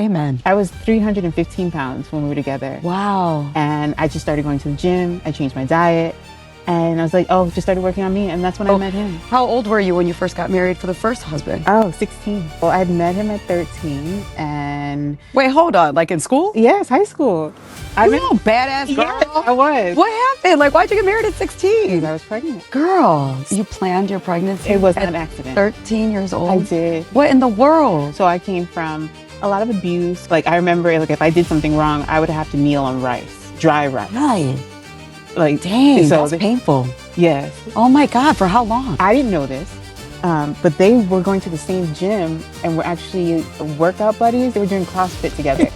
Amen. I was 315 pounds when we were together. Wow. And I just started going to the gym. I changed my diet. And I was like, oh, just started working on me. And that's when I met him. How old were you when you first got married for the first husband? Oh, 16. Well, I had met him at 13. And Wait, hold on. Like in school? yes, high school. You little badass girl. Yes, I was. What happened? Like, why'd you get married at 16? I was pregnant. Girl, you planned your pregnancy? It was an accident. 13 years old? I did. What in the world? So I came from a lot of abuse. Like, I remember, like, if I did something wrong, I would have to kneel on rice, dry rice. Right. Like, dang, so that's painful. Yes. Oh my God, for how long? I didn't know this, but they were going to the same gym and were actually workout buddies. They were doing CrossFit together.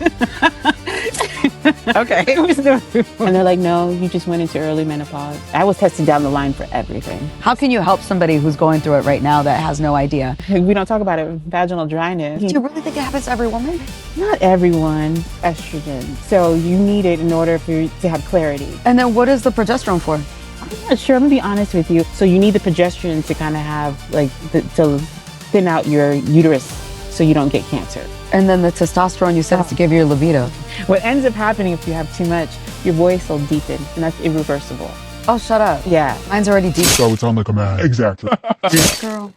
Okay. And they're like, no, you just went into early menopause. I was tested down the line for everything. How can you help somebody who's going through it right now that has no idea? We don't talk about it, vaginal dryness. Do you really think it happens to every woman? Not everyone, estrogen. So you need it in order for you to have clarity. And then what is the progesterone for? I'm not sure, I'm gonna be honest with you. So you need the progesterone to kind of have, like, to thin out your uterus so you don't get cancer. And then the testosterone, you said, is to give you your libido. What ends up happening if you have too much, your voice will deepen, and that's irreversible. Oh, shut up. Yeah. Mine's already deep. So it's on like a man. Exactly. Girl.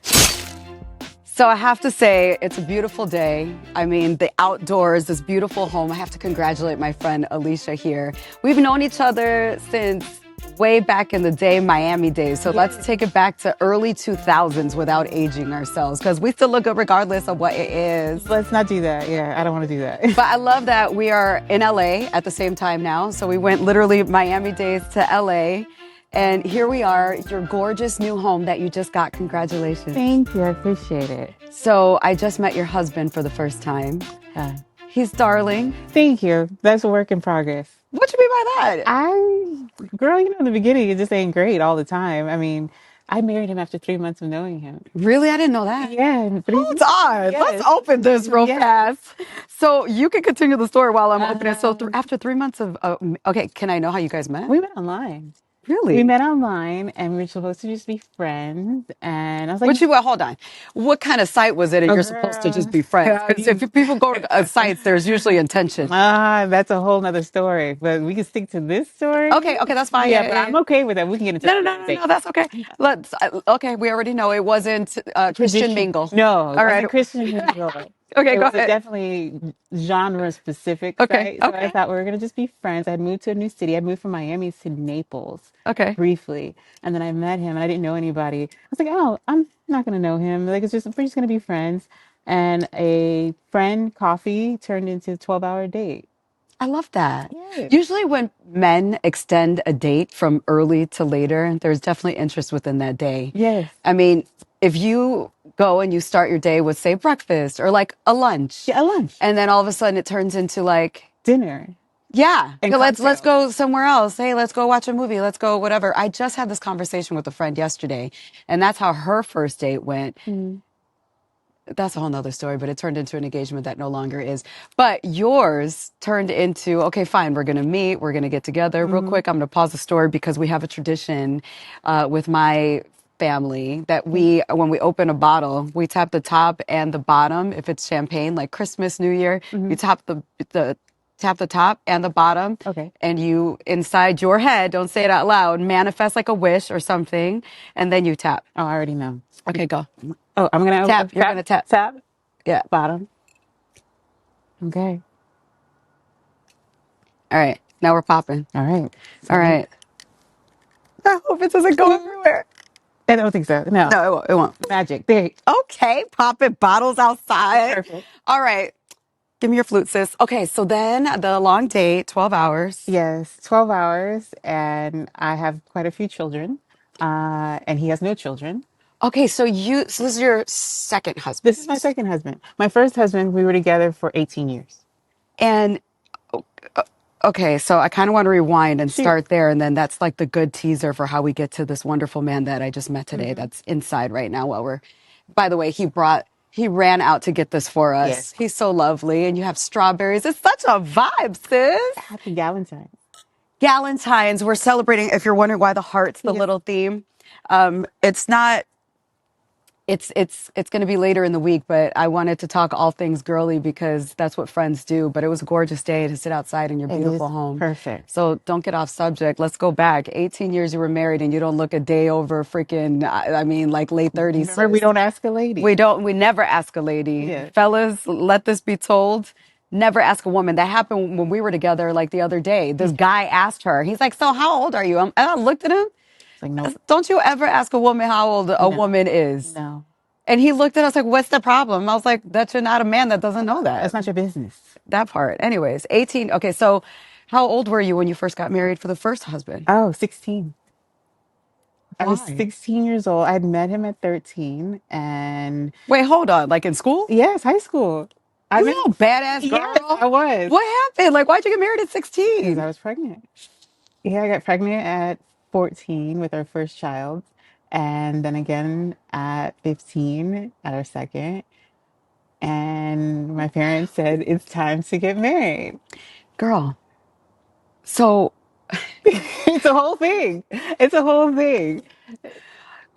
So I have to say, it's a beautiful day. I mean, the outdoors, this beautiful home. I have to congratulate my friend Alisha here. We've known each other since way back in the day, Miami days. So let's take it back to early 2000s without aging ourselves, because we still look good regardless of what it is. Let's not do that. Yeah, I don't want to do that. But I love that we are in LA at the same time now. So we went literally Miami days to LA. And here we are, your gorgeous new home that you just got. Congratulations. Thank you. I appreciate it. So I just met your husband for the first time. He's darling. Thank you. That's a work in progress. What you mean by that? Girl, you know, in the beginning, it just ain't great all the time. I mean, I married him after 3 months of knowing him. Really? I didn't know that. Yeah. Hold on. Yes. Let's open this real fast. So you can continue the story while I'm opening it. So after 3 months of, okay, can I know how you guys met? We met online. Really? We met online, and we were supposed to just be friends. And I was like, Hold on. What kind of site was it? And you're supposed to just be friends? Because if people go to sites, there's usually intention. That's a whole nother story. But we can stick to this story. Okay, that's fine. Yeah, but I'm okay with that. We can get into No, that's okay. Okay, we already know it wasn't Christian mingle. No, all right. Christian mingle. Okay, it go was ahead. Definitely genre specific. Okay, site, so I thought we were gonna just be friends. I had moved to a new city. I moved from Miami to Naples. Okay. Briefly, and then I met him, and I didn't know anybody. I was like, oh, I'm not gonna know him. Like, we're just gonna be friends. And a friend coffee turned into a 12-hour date. I love that. Yeah. Usually when men extend a date from early to later, there's definitely interest within that day. Yes. I mean, if you go and you start your day with, say, breakfast or like a lunch. Yeah, a lunch. And then all of a sudden it turns into like dinner. Yeah. And let's go somewhere else. Hey, let's go watch a movie. Let's go whatever. I just had this conversation with a friend yesterday, and that's how her first date went. That's a whole nother story, but it turned into an engagement that no longer is. But yours turned into, okay, fine, we're going to meet, we're going to get together. Real quick, I'm going to pause the story because we have a tradition with my family that when we open a bottle, we tap the top and the bottom. If it's champagne, like Christmas, New Year, you tap tap the top and the bottom. Okay. And you, inside your head, don't say it out loud, manifest like a wish or something, and then you tap. Oh, I already know. Okay, go. Oh, I'm going to tap. You're going to tap. Tap. Yeah. Bottom. Okay. All right. Now we're popping. All right. All right. I hope it doesn't go everywhere. I don't think so. No. No, it won't. Magic. There. Okay. Popping bottles outside. Perfect. All right. Give me your flute, sis. Okay. So then the long date, 12 hours. Yes. 12 hours. And I have quite a few children. And he has no children. Okay. So this is your second husband. This is my second husband. My first husband, we were together for 18 years. And okay, so I kind of want to rewind and start there. And then that's like the good teaser for how we get to this wonderful man that I just met today that's inside right now by the way, he ran out to get this for us. Yes. He's so lovely. And you have strawberries. It's such a vibe, sis. Happy Galentine's. Galentine's. We're celebrating, if you're wondering why the heart's the little theme. It's not It's going to be later in the week, but I wanted to talk all things girly because that's what friends do. But it was a gorgeous day to sit outside in your It beautiful is home. perfect. So don't get off subject. Let's go back. 18 years you were married and you don't look a day over freaking, I mean, like late 30s, Remember, we sis. don't ask a lady. We never ask a lady. Yeah. Fellas, let this be told. Never ask a woman. That happened when we were together like the other day. This guy asked her, he's like, so how old are you? And I looked at him. It's like, nope. Don't you ever ask a woman how old a No. woman is? No. And he looked at us like, what's the problem? I was like, that you're not a man that doesn't know That's that. not your business. That part. Anyways, 18. Okay, so how old were you when you first got married for the first husband? Oh, 16. I was Why? 16 years old. I'd met him at 13. And Wait, hold on. Like in school? yes, high school. I You met, little badass yes, I girl. was. What happened? Like, why'd you get married at Because I 16? was pregnant. Yeah, I got pregnant at 14 with our first child. And then again at 15 at our second. And my parents said, it's time to get married. Girl, so It's a whole thing. It's a whole thing.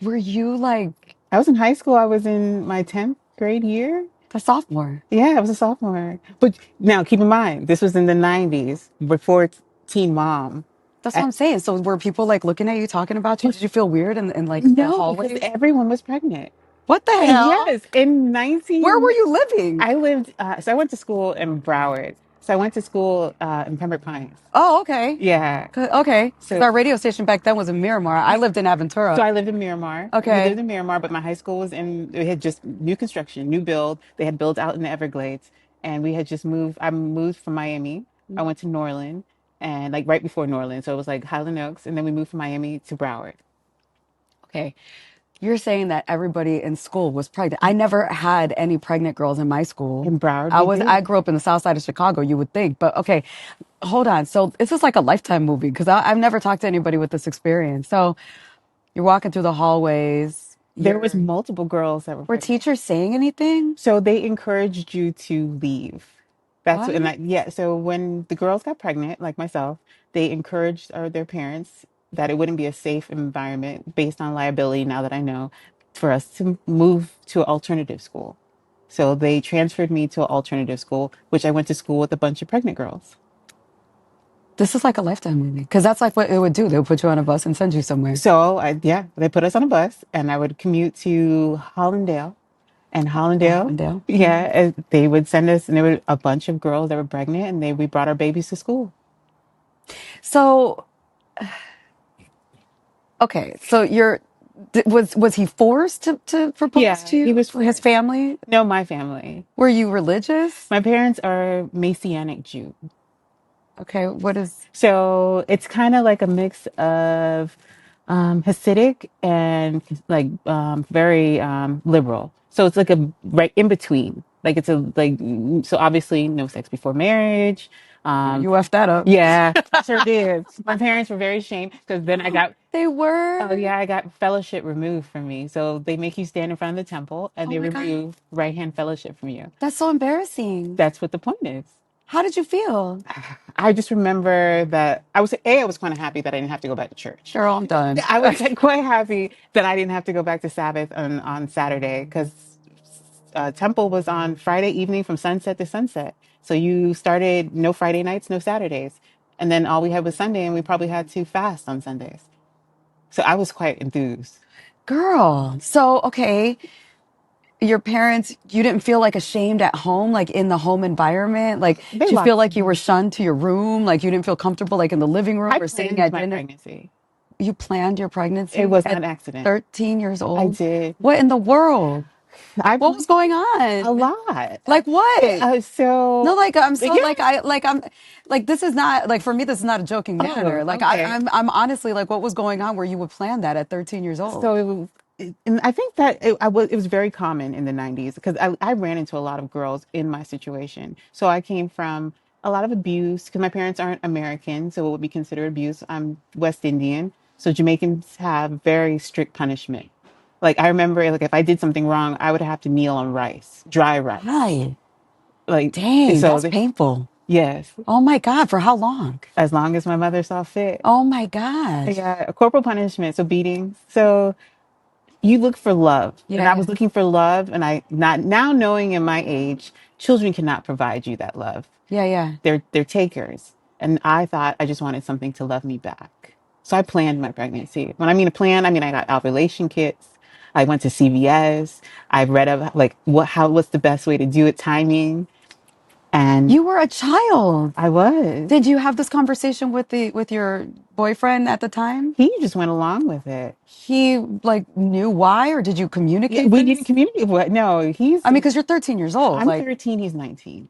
were you like I was in high school. I was in my 10th grade year. a sophomore? Yeah, I was a sophomore. But now keep in mind, this was in the 90s before Teen Mom. That's what Uh, I'm saying. So were people like looking at you, talking about you? Did you feel weird in like the no, because hallways? everyone was pregnant. What the hell? Yes, in Where were 19, you living? I lived, so I went to school in Broward. So I went to school in Pembroke Pines. Oh, okay. Yeah. Okay. Because So our radio station back then was in Miramar. I lived in So Aventura. I lived in Miramar. We lived Okay. in Miramar, but my high school was in, it had just new construction, new build. They had built out in the Everglades. And we had just moved. I moved from Miami. I went to Norland and like right before Norland. So it was like Highland Oaks. And then we moved from Miami to Broward. Okay. You're saying that everybody in school was pregnant. I never had any pregnant girls in my school. In Broward, we I did. grew up in the south side of Chicago, you would think. But okay, hold on. So this is like a lifetime movie because I've never talked to anybody with this experience. So you're walking through the hallways. There was multiple girls that were Were pregnant. teachers saying anything? So they encouraged you to leave. That's what, What? and that, yeah. So when the girls got pregnant, like myself, they encouraged their parents that it wouldn't be a safe environment based on liability. Now that I know, for us to move to an alternative school. So they transferred me to an alternative school, which I went to school with a bunch of pregnant girls. This is like a lifetime movie because that's like what it would do. They would put you on a bus and send you somewhere. So yeah, they put us on a bus, and I would commute to Hollandale. And Hollandale, Avondale. yeah, they would send us, and there were a bunch of girls that were pregnant, and we brought our babies to school. So, okay. So was he forced to propose Yeah, to he you? was His forced. family? No, my family. Were you religious? My parents are Messianic Jew. Okay. What is, So it's kind of like a mix of Hasidic and like very liberal. So it's like a right in between. Like it's a like so obviously no sex before marriage. Um, you effed that up? yeah, I sure did. My parents were very ashamed because then I got They oh were? yeah, I got fellowship removed from me. So they make you stand in front of the temple and Oh they my God. remove right hand fellowship from you. That's so embarrassing. That's what the point is. How did you feel? I just remember that I was kind of happy that I didn't have to go back to church. Girl, I'm done. I was quite happy that I didn't have to go back to Sabbath on Saturday because temple was on Friday evening from sunset to sunset. So you started no Friday nights, no Saturdays. And then all we had was Sunday, and we probably had to fast on Sundays. So I was quite enthused. Girl. So, okay. Your parents, you didn't feel like ashamed at home, like in the home environment? Like, They did you feel locked like you were me. shunned to your room? Like, you didn't feel comfortable, like in the living room I or sitting planned at my dinner? pregnancy. You planned your It pregnancy was not at an accident. 13 years I old? did. What in the world? I What was planned going a on? lot. Like what? No, So, like I'm so yeah. like I'm like this is not like for me this is not a joking Oh, manner. Like okay. I'm honestly like what was going on where you would plan that at 13 years old? So and I think that it was very common in the 90s because I ran into a lot of girls in my situation. So I came from a lot of abuse because my parents aren't American, so it would be considered abuse. I'm West Indian, so Jamaicans have very strict punishment. Like I remember, like if I did something wrong, I would have to kneel on rice, dry rice. Hi. Like Dang, so, that's painful. yes, Oh my God, for how long? as long as my mother saw fit. Oh my gosh. Yeah, corporal punishment, so beatings. So you look for love. And Yeah, I yeah. was looking for love, and I not now knowing in my age, children cannot provide you that love. Yeah, yeah. They're takers. And I thought I just wanted something to love me back. So I planned my pregnancy. When I mean a plan, I mean I got ovulation kits. I went to CVS. I read about like what's the best way to do it, timing. And You were a child. I was. Did you have this conversation with the with your boyfriend at the time? He just went along with it. He like knew why, or did you Yeah, communicate we didn't this? communicate. What? No, I mean, because you're 13 years old. I'm Like, 13, he's 19.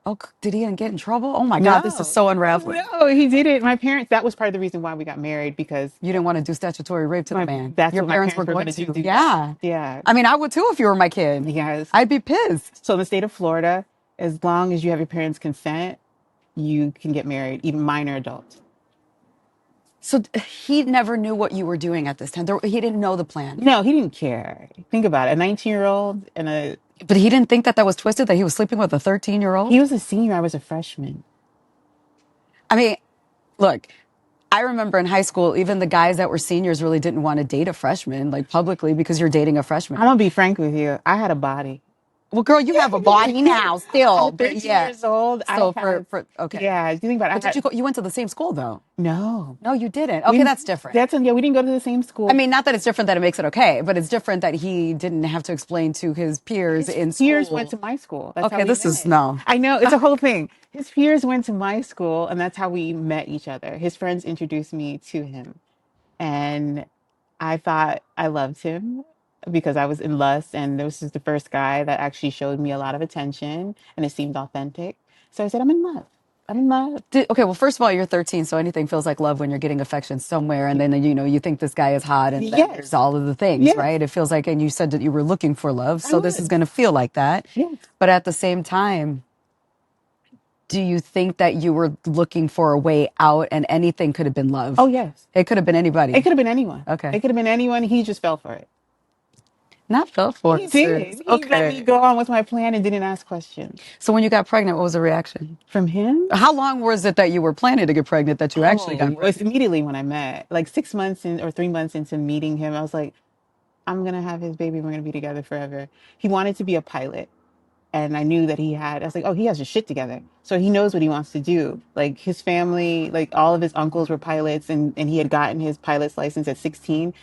oh, did he get in trouble? Oh my God, this is No, so unraveling. no, he didn't. My parents, that was part of the reason why we got married because You didn't want to do statutory rape to the man. that's Your what my parents were parents were going going to to. do that. Yeah. Yeah. I mean, I would too if you were my kid. Yes. I'd be pissed. So in the state of Florida, as long as you have your parents' consent, you can get married, even minor adults. So he never knew what you were doing at this time. He didn't know the plan. No, he didn't care. Think about it. A 19-year-old and But he didn't think that that was twisted, that he was sleeping with a 13-year-old? he was a senior, I was a freshman. I mean, look, I remember in high school, even the guys that were seniors really didn't want to date a freshman, like publicly, because you're dating a I'm freshman. gonna be frank with you. I had a body. Well, girl, you have a body now still, At but 13 yeah. years old, I So had, okay. yeah, you think about But it, I did you had, go, you went to the same school though? no. No, you didn't. Okay, that's different. Yeah, we didn't go to the same I school. mean, not that it's different that it makes it okay, but it's different that he didn't have to explain to his peers His in peers went school. to my school. That's how Okay, we this is met. no. I know, it's a whole thing. His peers went to my school, and that's how we met each other. His friends introduced me to him. And I thought I loved him because I was in lust, and this is the first guy that actually showed me a lot of attention, and it seemed authentic. So I said, I'm in love. I'm in love. Okay, well, first of all, you're 13, so anything feels like love when you're getting affection somewhere, and then you think this guy is hot, and then there's Yes. all of the things, Yes. right? It feels like, and you said that you were looking for love, I so this is was. going to feel like that. Yes. But at the same time, do you think that you were looking for a way out, and anything could have been love? Oh, yes. It could have been It anybody. could have been anyone. Okay, It could have been anyone. He just fell for it. not fell for He it, sis. did. He let me Okay. go on with my plan and didn't ask questions. So when you got pregnant, what was the reaction? From him? How long was it that you were planning to get pregnant that you actually Oh, got it was pregnant? immediately when I met. Like 6 months in or 3 months into meeting him, I was like, I'm gonna have his baby. We're gonna be together forever. He wanted to be a pilot. And I knew that I was like, oh, he has his shit together. So he knows what he wants to do. Like his family, like all of his uncles were pilots, and he had gotten his pilot's license at 16.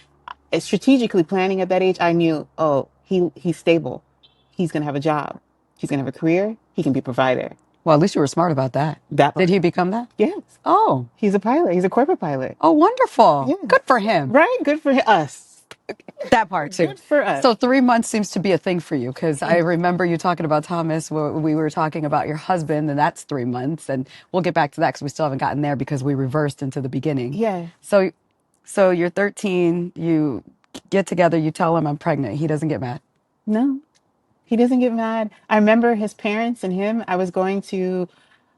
Strategically planning at that age, I knew, oh, he's stable. He's gonna have a job. He's gonna have a career. He can be a provider. Well, at least you were smart about that. That Did part. he become that? Yes. Oh, He's a pilot. He's a corporate pilot. oh, wonderful. Yes. Good for him. Right? Good for us. That part too. Good for us. So 3 months seems to be a thing for you because I remember you talking about Thomas. We were talking about your husband, and that's 3 months. And we'll get back to that because we still haven't gotten there because we reversed into the beginning. Yeah. So, so you're 13. You get together. You tell him I'm pregnant. He doesn't get mad. No. He doesn't get mad. I remember his parents and him. I was going to,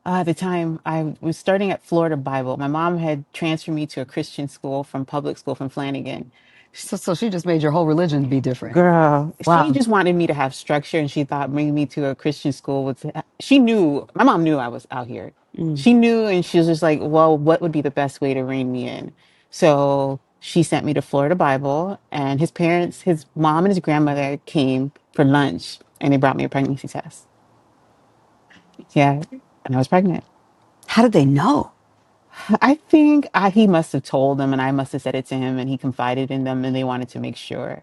at the time, I was starting at Florida Bible. My mom had transferred me to a Christian school from public school from Flanagan. So she just made your whole religion be different. Girl, she Wow. just wanted me to have structure, and she thought bringing me to a Christian school was, she knew, my mom knew I was out here. She knew, and she was just like, well, what would be the best way to rein me in? So she sent me to Florida Bible, and his parents, his mom and his grandmother came for lunch, and they brought me a pregnancy test. Yeah, and I was pregnant. How did they know? I think he must have told them, and I must have said it to him, and he confided in them, and they wanted to make sure.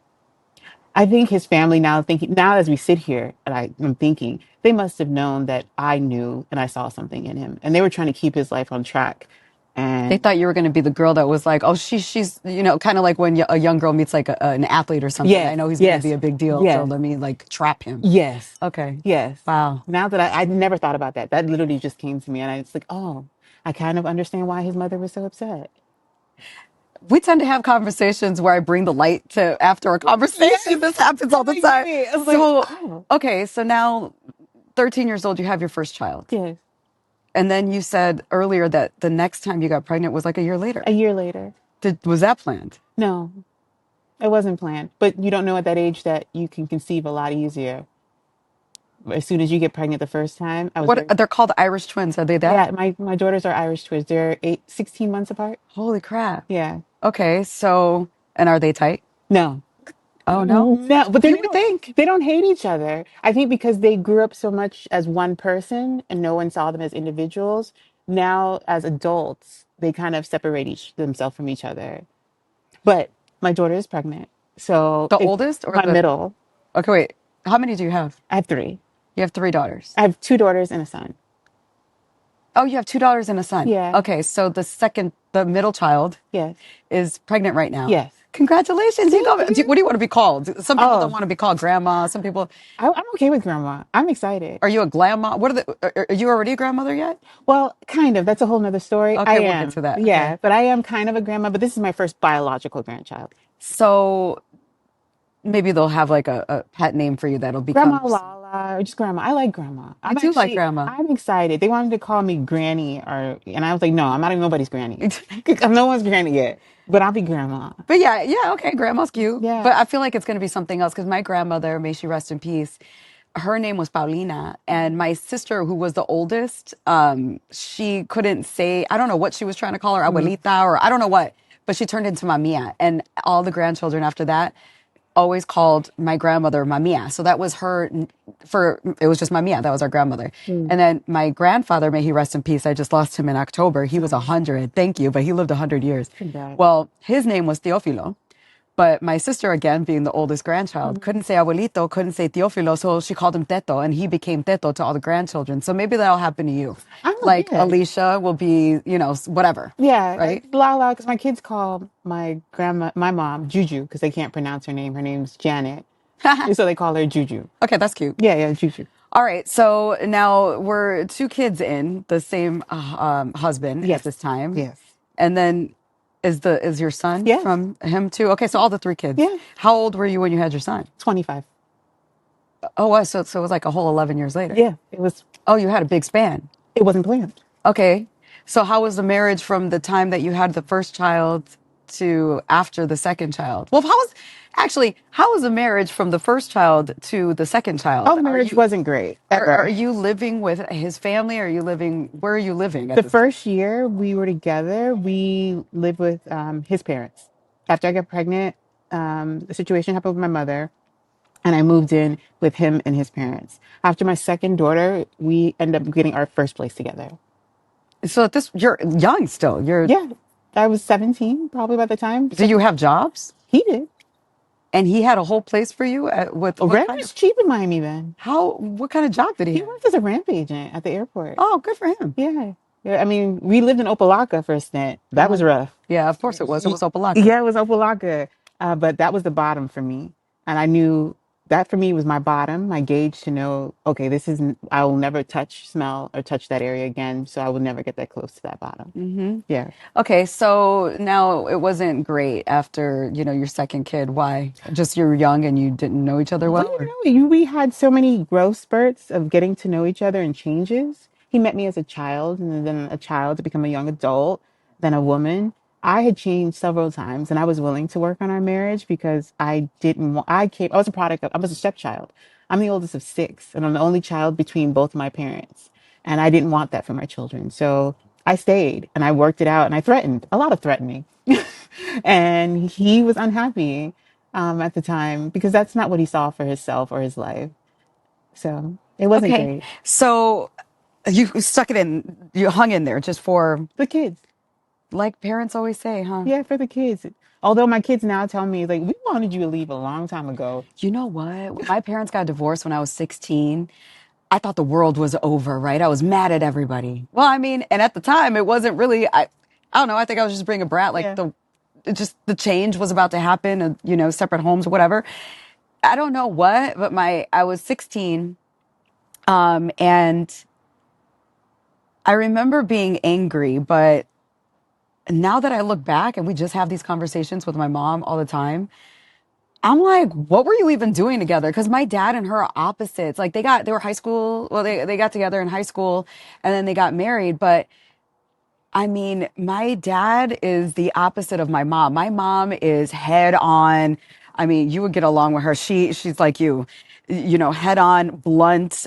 I think his family now as we sit here, and I'm thinking they must have known that I knew and I saw something in him, and they were trying to keep his life on track. They And thought you were going to be the girl that was like, oh, she's, kind of like when a young girl meets like an athlete or something. I yes, know he's going to be yes, a big deal, so yes, let me like trap him. yes, Okay. yes. Wow. Now that I never thought about that, that literally just came to me, and I was like, oh, I kind of understand why his mother was so upset. We tend to have conversations where I bring the light to after a conversation. Yes. This happens all the I time. get it. I was like, So, oh, okay, so now 13 years old, you have your first child. yes. And then you said earlier that the next time you got pregnant was like a year later. A year later. Was that planned? No, it wasn't planned. But you don't know at that age that you can conceive a lot easier. As soon as you get pregnant the first time, I was What very, they're called Irish twins. Are they that? yeah, my daughters are Irish twins. They're 16 months apart. Holy crap. Yeah. Okay, so and are they tight? No. Oh no, No, but you would think. they don't hate each other. I think because they grew up so much as one person and no one saw them as individuals. Now, as adults, they kind of separate each themselves from each other. But my daughter is pregnant, so The it's oldest or my the? middle. Okay, wait. How many do you have? I have three. You have three daughters. I have two daughters and a son. Oh, you have two daughters and a son. Yeah. Okay, so the middle child Yes. is pregnant right now. Yes. Congratulations. You Thank go. you. What do you want to be called? Some people don't Oh, want to be called grandma. Some people, I'm okay with grandma. I'm excited. are you a grandma? Are you already a grandmother yet? Well, kind of. That's a whole nother story. I Okay, we'll get am. to that. Yeah, Okay. but I am kind of a grandma, but this is my first biological grandchild. So maybe they'll have like a pet name for you that'll become. Grandma Lala, or just grandma. I like grandma. I do like grandma. I'm excited. They wanted to call me granny and I was like, no, I'm not even nobody's granny. No one's granny yet, but I'll be grandma. But yeah, okay, grandma's cute. But Yeah. I feel like it's going to be something else because my grandmother, may she rest in peace, her name was Paulina. And my sister, who was the oldest, she couldn't say, I don't know what she was trying to call her, Mm. abuelita, or I don't know what, but she turned into mamia. And all the grandchildren after that always called my grandmother mamia. So that was it was just mamia. That was our grandmother. Mm. And then my grandfather, may he rest in peace, I just lost him in October. He was Sorry. 100. Thank you. But he lived 100 years. Congrats. Well, his name was Teofilo. But my sister, again, being the oldest grandchild, Mhm. couldn't say abuelito, couldn't say Teofilo, so she called him Teto, and he became Teto to all the grandchildren. So maybe that'll happen to you. Oh, Like yeah. Alicia will be, whatever, Yeah, right? Lala, because my kids call my mom, Juju, because they can't pronounce her name. Her name's Janet. So they call her Juju. Okay, that's cute. Yeah, yeah, Juju. All right, so now we're two kids in the same husband at Yes. this time, Yes. and then is your son Yes. from him too? Okay, so all the three kids. Yeah. How old were you when you had your son? 25. Oh, wow, so it was like a whole 11 years later. Yeah, Oh, you had a big span. it wasn't planned. Okay. So how was the marriage from the time that you had the first child to after the second child? Well, how was the marriage from the first child to the second Oh, child? the Are marriage you wasn't great are ever. you living with his family? Where are you living at The this time? first year we were together, we lived with his parents. After I got pregnant, the situation happened with my mother, and I moved in with him and his parents. After my second daughter, we ended up getting our first place together. So you're young still. Yeah, I was 17 probably by the time. Do you have jobs? He did. And he had a whole place for you with Well, what rent kind was of cheap in Miami then. what kind of job did he He have? worked as a ramp agent at the airport. Oh, good for him. Yeah. Yeah, I mean, we lived in Opelika for a stint. That Uh-huh. was rough. Yeah, of course it was. It was Opalaka. Yeah, it was Opelika. But that was the bottom for me. And I knew that for me was my bottom, my gauge to know, okay, I will never touch, smell, or touch that area again. So I will never get that close to that bottom. Yeah. Okay, so now it wasn't great after, your second kid. Why? Just you're young and you didn't know each other Well, well, or? we had so many growth spurts of getting to know each other and changes. He met me as a child, and then a child to become a young adult, then a woman. I had changed several times, and I was willing to work on our marriage because I didn't want. I was a product of. I was a stepchild. I'm the oldest of six, and I'm the only child between both my parents, and I didn't want that for my children. So I stayed, and I worked it out, and I threatened a lot of threatening, and he was unhappy at the time because that's not what he saw for himself or his life. So it wasn't Okay, great. so you stuck it in, you hung in there just for, The kids, like parents always say, huh? yeah, for the kids. Although my kids now tell me like we wanted you to leave a long time ago. You know what? When my parents got divorced when I was 16, I thought the world was over, right? I was mad at everybody. Well, I mean, and at the time it wasn't really, I don't know, I think I was just being a brat, like Yeah. the change was about to happen, and, separate homes, whatever. I don't know what, but I was 16, and I remember being angry, but now that I look back and we just have these conversations with my mom all the time, I'm like, what were you even doing together? Because my dad and her are opposites. Like they were high school. Well, they got together in high school and then they got married. But I mean, my dad is the opposite of my mom. My mom is head on. I mean, you would get along with her. She's like you, head on, blunt.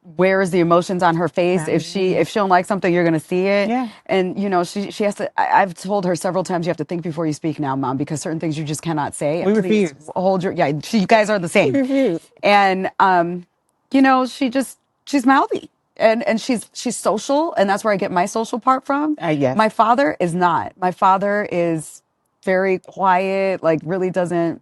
wears the emotions on her face. If she don't like something, you're gonna see it. Yeah. And she has to. I've told her several times, you have to think before you speak now, Mom, because certain things you just cannot say. We And please refuse. hold your. Yeah, you guys are the We same. refuse. And she's mouthy. And she's social, and that's where I get my social part from. Yes. My father is not. My father is very quiet, like really doesn't.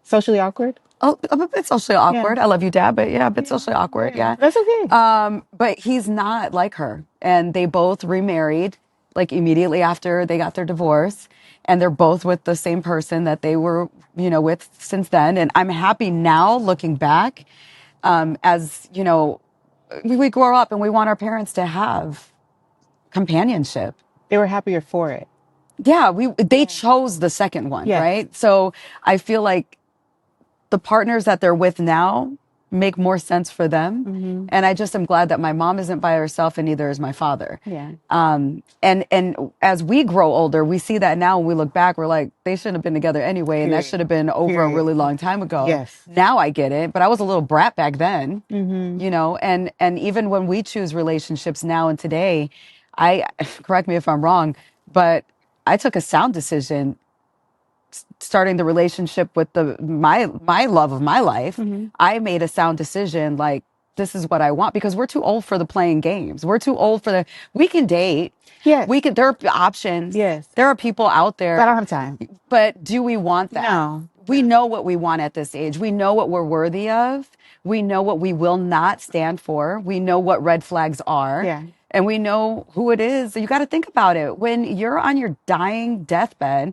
Socially awkward? Oh, I'm a bit socially Yeah. awkward. I love you, Dad, but yeah, a bit socially awkward. Yeah. Yeah. That's okay. But he's not like her. And they both remarried like immediately after they got their divorce. And they're both with the same person that they were, with since then. And I'm happy now looking back, as, we grow up and we want our parents to have companionship. They were happier for it. Yeah, they chose the second one, Yes. right? So I feel like the partners that they're with now make more sense for them. Mm-hmm. And I just am glad that my mom isn't by herself and neither is my father. Yeah. And as we grow older, we see that now when we look back, we're like, they shouldn't have been together anyway. And that Period. should have been over a Period. really long time ago. Yes. Now I get it, but I was a little brat back then, Mm-hmm. and even when we choose relationships now and today, correct me if I'm wrong, but I took a sound decision starting the relationship with my love of my life. I made a sound decision, like, this is what I want, because we're too old for the playing games. We're too old for we can date. Yes. There are options. Yes. There are people out there. But I don't have time. But do we want that? No. We know what we want at this age. We know what we're worthy of. We know what we will not stand for. We know what red flags are. Yeah. And we know who it is. You got to think about it. When you're on your dying deathbed,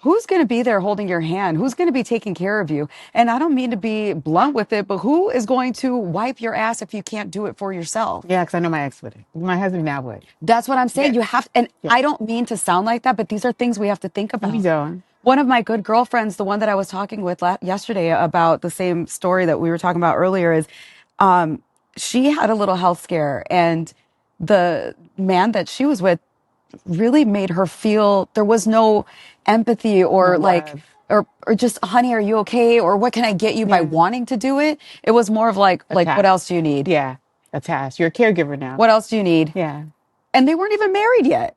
who's going to be there holding your hand? Who's going to be taking care of you? And I don't mean to be blunt with it, but who is going to wipe your ass if you can't do it for yourself? Yeah, because I know my ex would. My husband now would. That's what I'm saying. Yes. You have, and Yes. I don't mean to sound like that, but these are things we have to think about. We don't. One of my good girlfriends, the one that I was talking with yesterday about the same story that we were talking about earlier, is she had a little health scare, and the man that she was with really made her feel there was no empathy or or just, honey, are you okay? Or what can I get you by wanting to do it? It was more of like, what else do you need? Yeah. A task. You're a caregiver now. What else do you need? Yeah. And they weren't even married yet.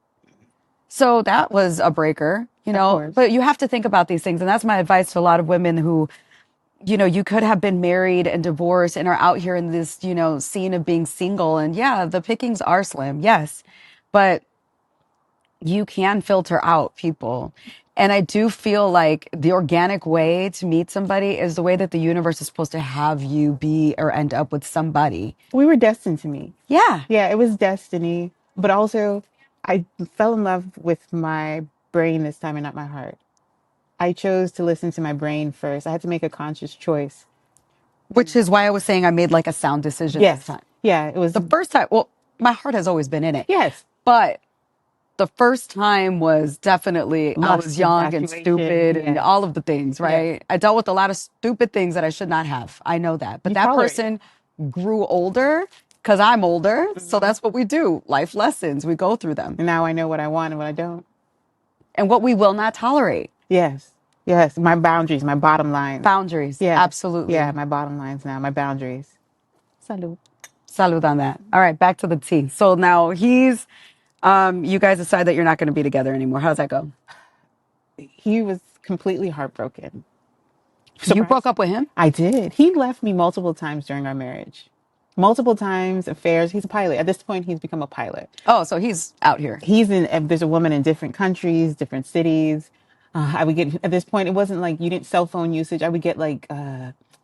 So that was a breaker, but you have to think about these things. And that's my advice to a lot of women who, you could have been married and divorced and are out here in this, scene of being single. And yeah, the pickings are slim. Yes. But you can filter out people. And I do feel like the organic way to meet somebody is the way that the universe is supposed to have you be or end up with somebody. We were destined to meet. Yeah. Yeah, it was destiny. But also, I fell in love with my brain this time and not my heart. I chose to listen to my brain first. I had to make a conscious choice. Which is why I was saying I made like a sound decision this time. Yeah, it was The first time, well, my heart has always been in it. Yes. But the first time was definitely, I was young and stupid and all of the things, right? Yes. I dealt with a lot of stupid things that I should not have. I know that. But that person grew older because I'm older. So that's what we do. Life lessons. We go through them. And now I know what I want and what I don't. And what we will not tolerate. Yes. Yes. My boundaries, my bottom line. Boundaries. Yeah. Absolutely. Yeah, my bottom lines now, my boundaries. Salud. Salud on that. All right, back to the tea. So now you guys decide that you're not going to be together anymore. How's that go? He was completely heartbroken. You broke up with him? I did. He left me multiple times during our marriage. Multiple times, affairs. He's a pilot. At this point, he's become a pilot. Oh, so he's out here. There's a woman in different countries, different cities. I would get, at this point, it wasn't like you didn't cell phone usage. I would get like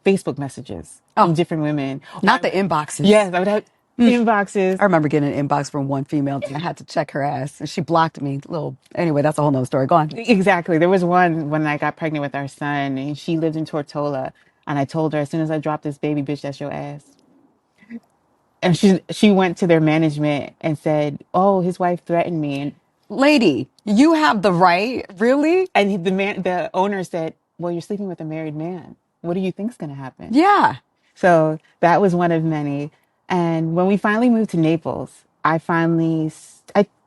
Facebook messages from different women. Not the inboxes. Yes, I would have inboxes. I remember getting an inbox from one female and I had to check her ass and she blocked me. Anyway, that's a whole nother story. Go on. Exactly. There was one when I got pregnant with our son and she lived in Tortola. And I told her, as soon as I drop this baby, bitch, that's your ass. And she went to their management and said, "Oh, his wife threatened me." And lady, you have the right, really? And the owner said, "Well, you're sleeping with a married man. What do you think's going to happen?" Yeah. So that was one of many. And when we finally moved to Naples, I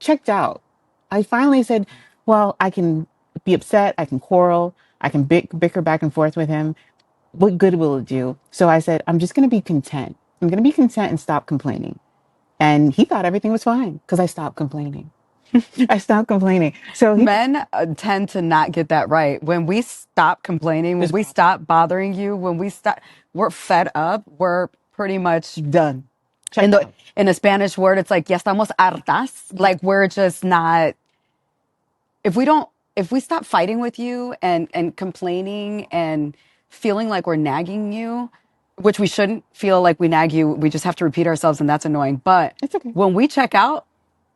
checked out. I finally said, "Well, I can be upset. I can quarrel. I can bicker back and forth with him. What good will it do?" So I said, "I'm just going to be content. I'm going to be content and stop complaining. And he thought everything was fine because I stopped complaining. I stopped complaining. So he Men tend to not get that right. When we stop complaining, when was we stop bothering you, when we stop, we're fed up. We're pretty much done. in Checked the out. in a Spanish word. It's like ya estamos hartas. Like we're just not. If we don't, if we stop fighting with you and complaining and feeling like we're nagging you, which we shouldn't feel like we nag you. We just have to repeat ourselves, and that's annoying. But It's okay. when we check out,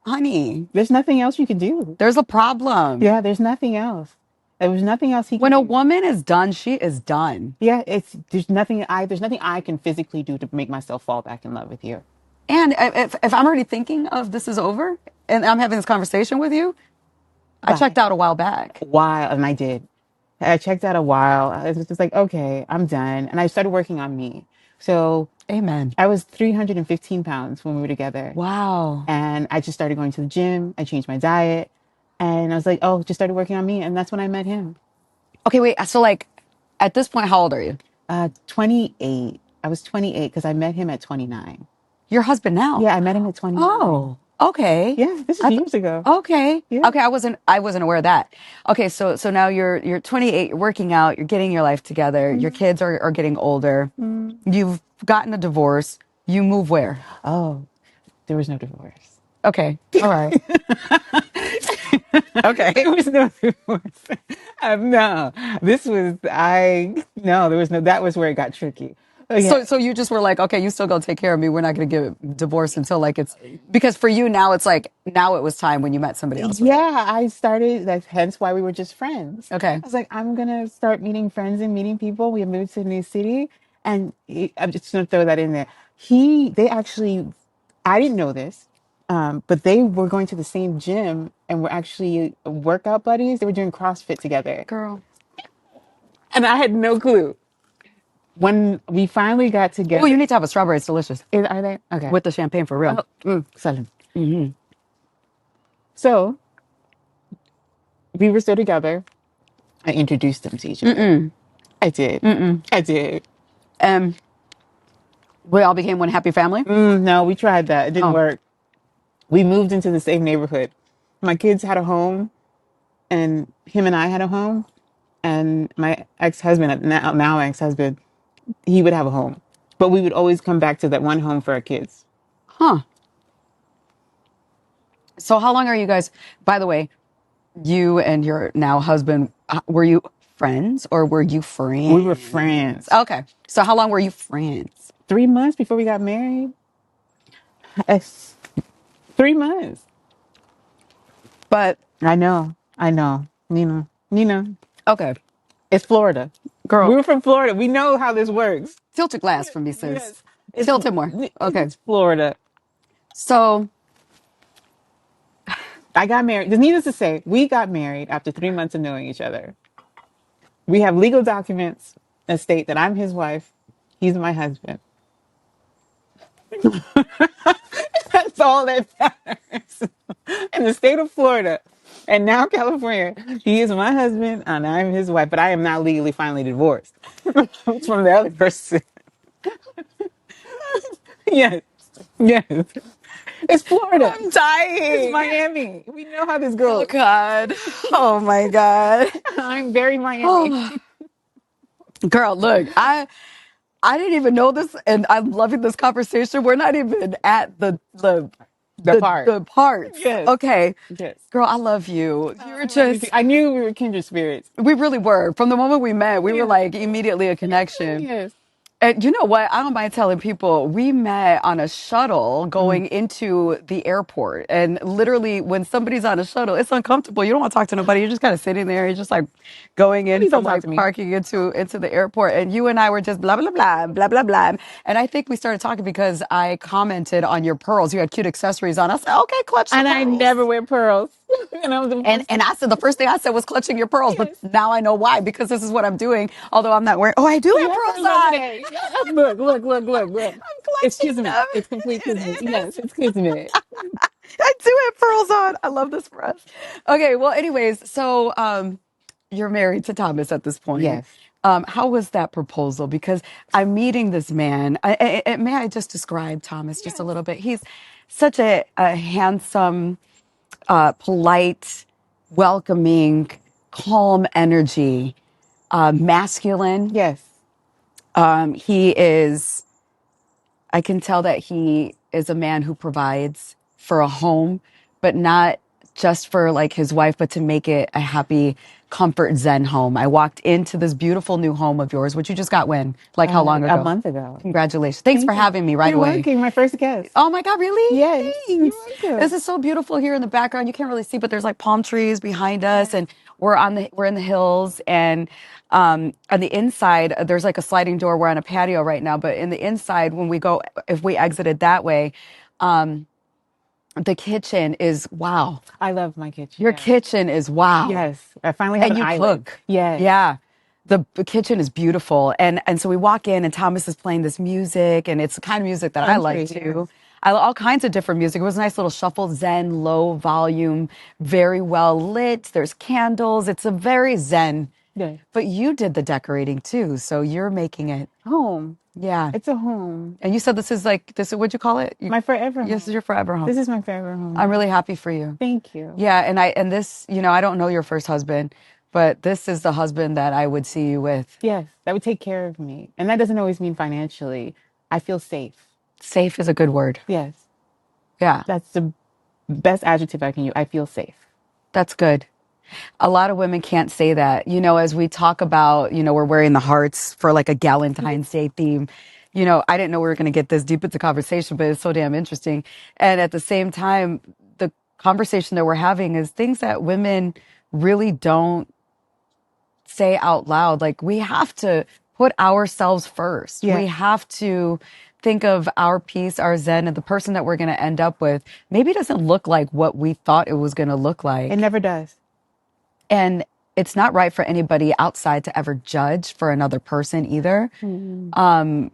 honey, There's nothing else you can do. there's a problem. Yeah, there's nothing else. There was nothing else he When could a do. woman is done, she is done. Yeah, there's nothing I can physically do to make myself fall back in love with you. And if I'm already thinking of this is over and I'm having this conversation with you, I Bye. checked out a while back. A while, and I did. I checked out a while. I was just like, okay, I'm done. And I started working on me. So Amen. I was 315 pounds when we were together. Wow. And I just started going to the gym. I changed my diet. And I was like, oh, just started working on me. And that's when I met him. Okay, wait. So, like, at this point, how old are you? 28. I was 28 because I met him at 29. Your husband now? Yeah, I met him at 29. Oh, okay. Yeah, this is years ago. Okay. Yeah. Okay, I wasn't aware of that. Okay, so now you're 28, you're working out, you're getting your life together, your kids are getting older. You've gotten a divorce. You move where? Oh, there was no divorce. Okay. All right. Okay. There was no divorce. No, no, there was no, that was where it got tricky. Oh, yeah. So you just were like, okay, you still gonna take care of me. We're not gonna get divorced until like it's because for you now it's like now it was time when you met somebody else. Right? Yeah, I started, that's hence why we were just friends. Okay. I was like, I'm gonna start meeting friends and meeting people. We moved to a new city, and I'm just gonna throw that in there. They actually, I didn't know this, but they were going to the same gym and were actually workout buddies. They were doing CrossFit together, Girl. and I had no clue. When we finally got Oh, together, you need to have a strawberry. It's delicious are they okay? with the champagne for real. Exciting. So we were still together. I introduced them to each other. I did. I did. And we all became one happy family. No, we tried that. It didn't Oh, work. We moved into the same neighborhood. My kids had a home, and him and I had a home. And my ex-husband, now my ex-husband, he would have a home. But we would always come back to that one home for our kids. huh. So how long are you guys? By the way, you and your now husband were you friends or were you friends? We were friends. Okay. So how long were you friends? 3 months before we got married. It's 3 months. But I know. I know. Nina. okay, It's Florida. girl, We're from Florida. We know how this works. tilt your glass for me, sis. Yes. Tilt it more. Okay. It's Florida. So I got married. Needless to say, we got married after 3 months of knowing each other. We have legal documents that state that I'm his wife. He's my husband. That's all that matters. In the state of Florida and now California, he is my husband and I'm his wife, but I am not legally finally divorced from the other person. Yes. Yes. It's Florida. I'm dying. It's Miami. We know how this Oh goes. God. Oh my God. I'm very Miami. Oh. Girl, look, I didn't even know this, and I'm loving this conversation. We're not even at the parts. Yes. Okay. Yes. Girl, I love you. You're just I knew we were kindred spirits. we really were. From the moment we met, we were like immediately a connection. Yes. And you know what? I don't mind telling people we met on a shuttle going into the airport. And literally, when somebody's on a shuttle, it's uncomfortable. You don't want to talk to nobody. You're just kind of sitting there. You're just like going in Please from don't talk like to me. parking into the airport. And you and I were just blah, blah, blah, blah, blah, blah. And I think we started talking because I commented on your pearls. You had cute accessories on. I said, okay, clutch the And I pearls. never wear pearls. And I was And I said the first thing I said was clutching your pearls, but now I know why because this is what I'm doing. Although I'm not wearing. Oh, I do have pearls on. today. Look. I'm It's clutching kismet. them. It's complete kismet. Yes, it's kismet. I do have pearls on. I love this for us. Okay, well, anyways, so you're married to Thomas at this point. Yes. How was that proposal? Because I'm meeting this man. May I just describe Thomas just a little bit? He's such a handsome, polite, welcoming, calm energy, masculine. Yes. He is, I can tell that he is a man who provides for a home, but not just for like his wife, but to make it a happy, comfort zen home. I walked into this beautiful new home of yours, which you just got when? Like how long A ago? month ago. Congratulations. Thanks for Thank you. having me right You're away. welcome. My first guest. Oh my God, really? Yes, you're Thanks. This welcome. is so beautiful here in the background. You can't really see, but there's like palm trees behind us, and we're in the hills. And on the inside, there's like a sliding door. We're on a patio right now, but in the inside, when we go, if we exited that way, um, the kitchen is wow. I love my kitchen. Your Yes. kitchen is wow. Yes. I finally have And an you island. cook. Yes. Yeah. The kitchen is beautiful. And so we walk in and Thomas is playing this music and it's the kind of music that I like Country, too. yes. I all kinds of different music. It was a nice little shuffle, zen, low volume, very well lit. There's candles. It's a very zen. Yes. But you did the decorating too. So you're making it. Home. Yeah. It's a home. And you said this is like, this, what'd you call it? My forever home. Yes, this is your forever home. This is my forever home. I'm really happy for you. Thank you. Yeah, and this, I don't know your first husband, but this is the husband that I would see you with. Yes, that would take care of me. And that doesn't always mean financially. I feel safe. Safe is a good word. Yes. Yeah, That's the best adjective I can use. I feel safe. that's good. A lot of women can't say that. As we talk about, we're wearing the hearts for like a Galentine's Day theme. I didn't know we were going to get this deep into conversation, but it's so damn interesting. And at the same time, the conversation that we're having is things that women really don't say out loud. Like we have to put ourselves first. Yeah. We have to think of our peace, our zen, and the person that we're going to end up with maybe doesn't look like what we thought it was going to look like. It never does. And it's not right for anybody outside to ever judge for another person either. Mm-hmm.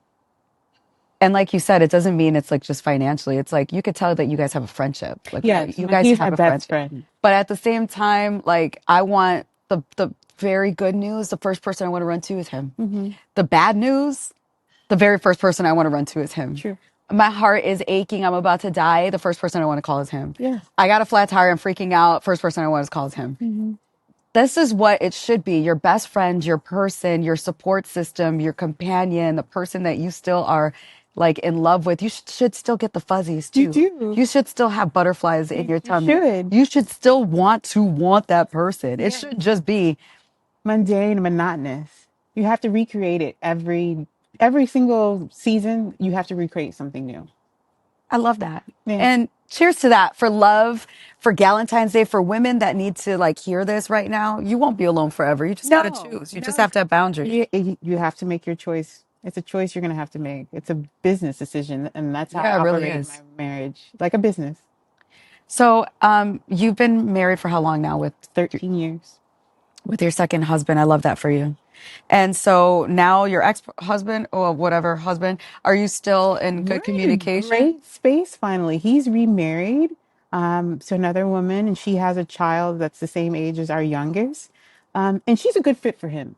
And like you said, it doesn't mean it's like just financially. It's like you could tell that you guys have a friendship. Like Yes, you guys he's have my a best friendship. friend. But at the same time, like I want the very good news. The first person I want to run to is him. Mm-hmm. The bad news, the very first person I want to run to is him. True. My heart is aching. I'm about to die. The first person I want to call is him. Yeah. I got a flat tire. I'm freaking out. First person I want to call is him. Mm-hmm. This is what it should be. Your best friend, your person, your support system, your companion, the person that you still are like in love with. You should still get the fuzzies too. You do. You should still have butterflies in your tummy. should. You should still want to want that person. It shouldn't just be Mundane, monotonous. You have to recreate it every single season. You have to recreate something new. I love that. Yeah. And cheers to that for love, for Galentine's Day, for women that need to like hear this right now. You won't be alone forever. You just got to choose. You just have to have boundaries. You have to make your choice. It's a choice you're going to have to make. It's a business decision. And that's how Yeah, I it really operate is. my marriage, like a business. So, you've been married for how long now 13 years. with your second husband? I love that for you. And so now your ex-husband or whatever husband, are you still in good communication? Great space finally. He's remarried to another woman, and she has a child that's the same age as our youngest. And she's a good fit for him.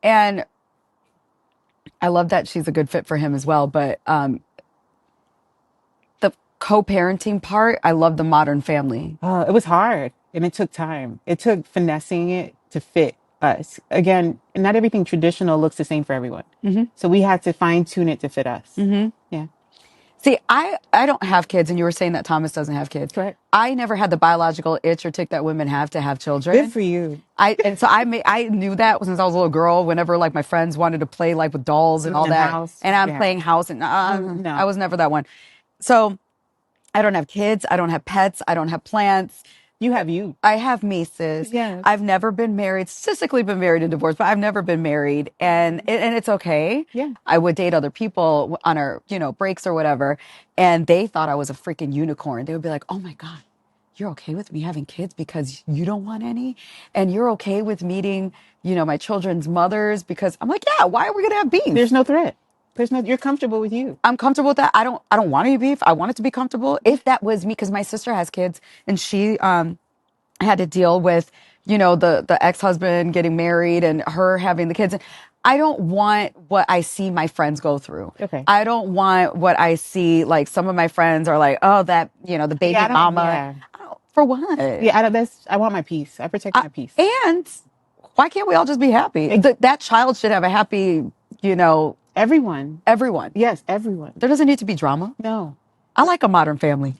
And I love that she's a good fit for him as well. But the co-parenting part, I love the modern family. It was hard and it took time. It took finessing it to fit us. Again, not everything traditional looks the same for everyone. Mm-hmm. So we had to fine tune it to fit us. Mm-hmm. Yeah. See, I don't have kids, and you were saying that Thomas doesn't have kids. Correct. I never had the biological itch or tick that women have to have children. Good for you. I knew that since I was a little girl. Whenever like my friends wanted to play like with dolls and all And that, house, and I'm yeah. playing house, and No. I was never that one. So I don't have kids. I don't have pets. I don't have plants. You have you. I have me, sis. Yes. I've never been married, statistically been married and divorced, but I've never been married. And it's okay. Yeah. I would date other people on our, breaks or whatever. And they thought I was a freaking unicorn. They would be like, oh my God, you're okay with me having kids because you don't want any? And you're okay with meeting, my children's mothers because I'm like, yeah, why are we going to have beef? There's no threat. You're comfortable with you. I'm comfortable with that. I don't want any beef. I want it to be comfortable. If that was me, because my sister has kids and she had to deal with, the ex-husband getting married and her having the kids. I don't want what I see my friends go through. Okay. I don't want what I see. Like some of my friends are like, oh, that, the Yeah, baby I don't. mama. Yeah, For what? yeah. I don't. I want my peace. I protect my peace. And why can't we all just be happy? Ex- That child should have a happy, you know, Everyone. everyone. Yes, everyone. There doesn't need to be drama. No, I like a modern family.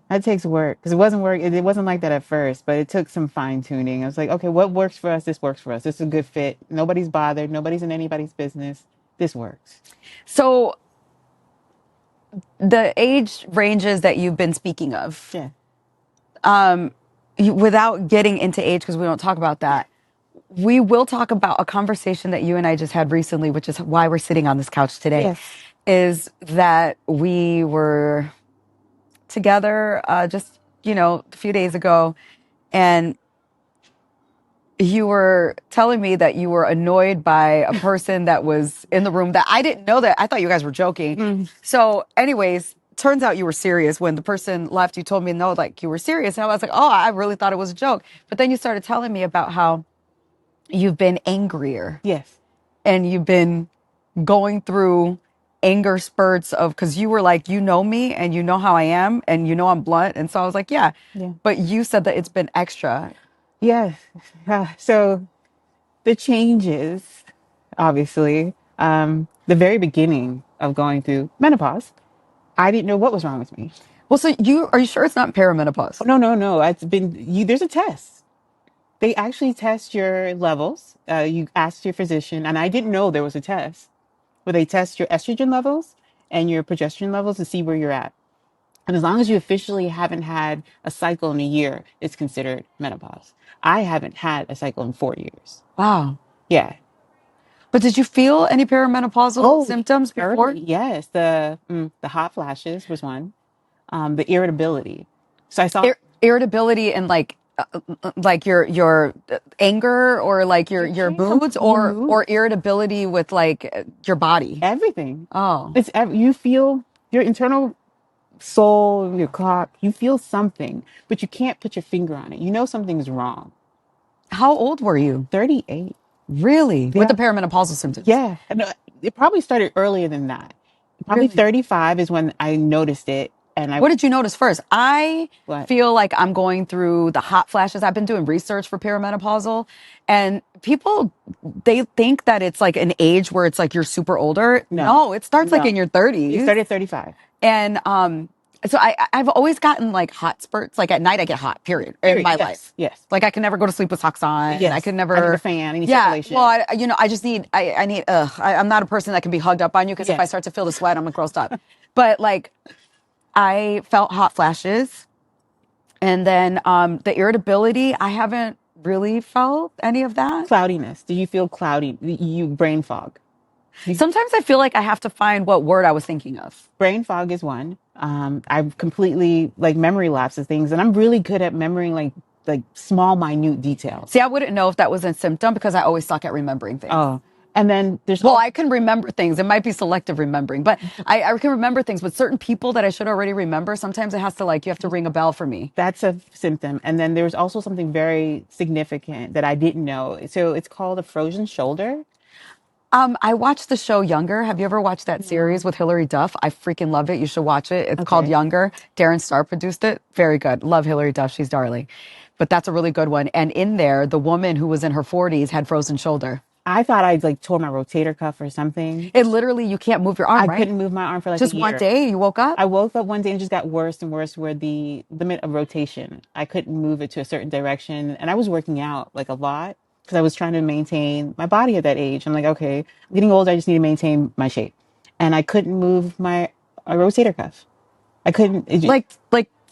that takes work because it wasn't work. It wasn't like that at first, but it took some fine tuning. I was like, okay, what works for us? This works for us. This is a good fit. Nobody's bothered. Nobody's in anybody's business. This works. So the age ranges that you've been speaking of, Yeah. without getting into age, because we don't talk about that, we will talk about a conversation that you and I just had recently, which is why we're sitting on this couch today, Yes. is that we were together just, a few days ago, and you were telling me that you were annoyed by a person that was in the room that I didn't know that. I thought you guys were joking. So anyways, turns out you were serious. When the person left, you told me no, like you were serious. And I was like, oh, I really thought it was a joke. But then you started telling me about how you've been angrier Yes. and you've been going through anger spurts of, because you were like, you know me and you know how I am and you know I'm blunt. And so I was like, yeah. Yeah. But you said that it's been extra. Yes. So the changes, obviously, the very beginning of going through menopause, I didn't know what was wrong with me. Well, so are you sure it's not perimenopause? Oh, no, no, no. It's been you. There's a test. They actually test your levels. You ask your physician, and I didn't know there was a test where they test your estrogen levels and your progesterone levels to see where you're at. And as long as you officially haven't had a cycle in a year, it's considered menopause. I haven't had a cycle in 4 years. Wow. Yeah. But did you feel any perimenopausal Oh, symptoms before? early. Yes. The hot flashes was one. The irritability. So I saw Irritability and like your anger or like your your your hair, moods your or moods, irritability with like your body. everything. Oh, You feel your internal soul, your clock. You feel something, but you can't put your finger on it. You know something's wrong. how old were you? 38. Really? With the Yeah. perimenopausal symptoms? Yeah. And it probably started earlier than that. Probably Really? 35 is when I noticed it. And I, What did you notice first? I what? feel like I'm going through the hot flashes. I've been doing research for perimenopausal, and people, they think that it's like an age where it's like you're super older. No, No, it starts like no. in your It 30s. started at 35. And so I've always gotten like hot spurts. Like at night, I get hot. Period. In Period. my Yes. life, Yes. like I can never go to sleep with socks on. I Yes. could I need a never. fan. I need Yeah. circulation. Well, I just need. I need. I'm not a person that can be hugged up on you because if I Yes. start to feel the sweat, I'm grossed up. But like, I felt hot flashes, and then the irritability. I haven't really felt any of that. Cloudiness. Do you feel cloudy? You brain fog. Sometimes I feel like I have to find what word I was thinking of. Brain fog is one. I've completely like memory lapses things, and I'm really good at remembering like small, minute details. See, I wouldn't know if that was a symptom because I always suck at remembering things. Oh, and then there's Well, I can remember things. It might be selective remembering, but Mm-hmm. I can remember things. But certain people that I should already remember, sometimes it has to you have to ring a bell for me. That's a symptom. And then there's also something very significant that I didn't know. So it's called a frozen shoulder. I watched the show Younger. Have you ever watched that series No. with Hilary Duff? I freaking love it. You should watch it. It's called Okay. Younger. Darren Star produced it. Very good. Love Hilary Duff. She's darling. But that's a really good one. And in there, the woman who was in her 40s had frozen shoulder. I thought I'd like tore my rotator cuff or something. It literally, you can't move your arm, I right? couldn't move my arm for like a Just one year. day you woke up? I woke up one day and it just got worse and worse where the limit of rotation. I couldn't move it to a certain direction. And I was working out like a lot because I was trying to maintain my body at that age. I'm like, okay, I'm getting older. I just need to maintain my shape. And I couldn't move my rotator cuff. I couldn't, Like,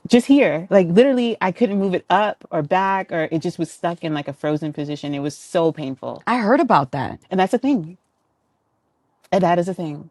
just here, like literally, I couldn't move it up or back, or it just was stuck in like a frozen position. It was so painful. I heard about that. And that's a thing. And that is a thing.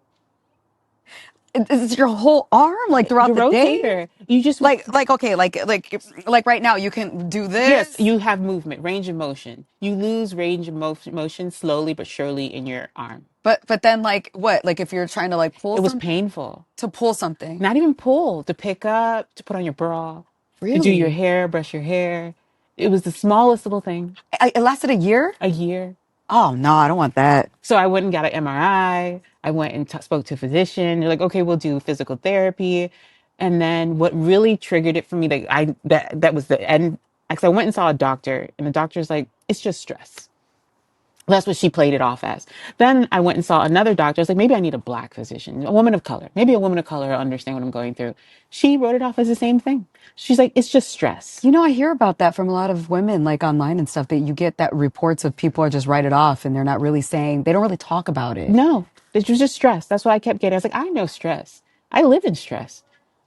Is your whole arm like throughout Your the day? rotator, you just Okay, like right now you can do yes, this. you have movement, range of motion. You lose range of motion slowly but surely in your arm. But then like what? Like if you're trying to like pull It was something painful. to pull something. Not even pull, to pick up, to put on your bra, to do your Really? hair, brush your hair. It was the smallest little thing. It lasted a year? A year. Oh, no, I don't want that. So I went and got an MRI. I went and spoke to a physician. They're like, okay, we'll do physical therapy. And then what really triggered it for me, that was the end. Because I went and saw a doctor, and the doctor's like, it's just stress. That's what she played it off as. Then I went and saw another doctor. I was like, maybe I need a black physician, a woman of color. Maybe a woman of color will understand what I'm going through. She wrote it off as the same thing. She's like, it's just stress. You know, I hear about that from a lot of women, like online and stuff, that you get that reports of people are just write it off and they're not really saying, they don't really talk about it. No, it was just stress. That's what I kept getting. I was like, I know stress. I live in stress.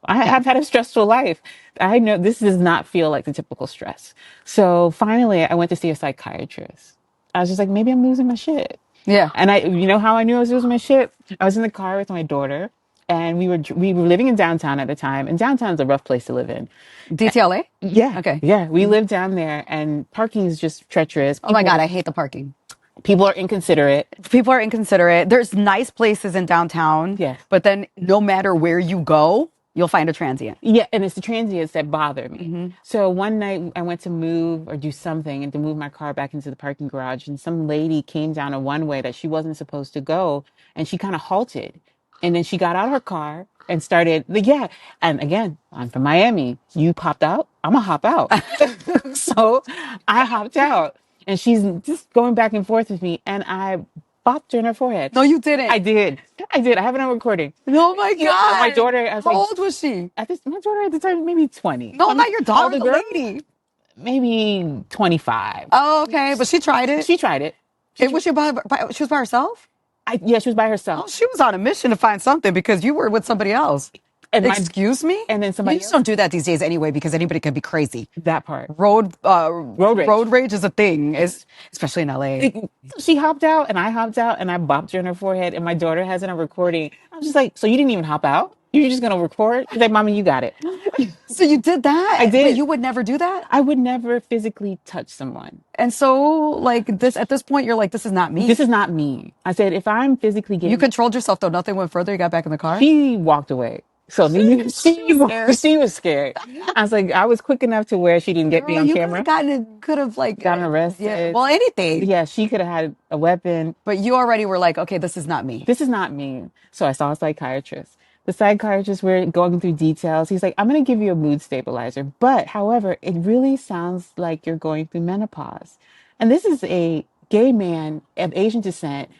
I have had a stressful life. I know this does not feel like the typical stress. So finally, I went to see a psychiatrist. I was just like, maybe I'm losing my shit. Yeah. And you know how I knew I was losing my shit? I was in the car with my daughter, and we were living in downtown at the time, and downtown's a rough place to live in. DTLA? Yeah, Okay. yeah, we live down there, and parking is just treacherous. Oh my God, I hate the parking. People are inconsiderate. People are inconsiderate. There's nice places in downtown, Yes. but then no matter where you go, you'll find a transient. Yeah, and it's the transients that bother me. So one night I went to move or do something and to move my car back into the parking garage, and some lady came down a one way that she wasn't supposed to go, and she kind of halted. And then she got out of her car and started, yeah. And again, I'm from Miami. You popped out, I'm gonna hop out. So I hopped out, and she's just going back and forth with me, and I bopped her in her forehead. No, you didn't. I did. I did. I have it on recording. Oh my Yeah, God. my daughter, I was How like, old was she? my daughter at the time, maybe 20. No, not your daughter, older the girl, lady. maybe 25. Oh, okay. But she tried it. She tried it. Was she she was by herself? Yeah, she was by Oh, herself. she was on a mission to find something because you were with somebody else. And Excuse me? and then somebody You just don't do that these days anyway because anybody can be crazy. that part. Road rage. road rage is a thing, especially in LA. She hopped out and I hopped out and I bopped her in her forehead, and my daughter has it on recording. I was just like, so you didn't even hop out? You're just gonna record? She's like, Mommy, you got it. So you did that? I did. But you would never do that? I would never physically touch someone. And so, like this, at this point, you're like, this is not me. This is not me. I said, if I'm physically getting, You controlled yourself though. Nothing went further. You got back in the car. she walked away. So she was scared. I was like, I was quick enough to where she didn't get me Girl, on you camera. could have like Gotten arrested. Yeah, well, anything. Yeah, she could have had a weapon. But you already were like, okay, this is not me. This is not me. So I saw a psychiatrist. The psychiatrist, we're going through details. He's like, I'm going to give you a mood stabilizer. But however, it really sounds like you're going through menopause. And this is a gay man of Asian descent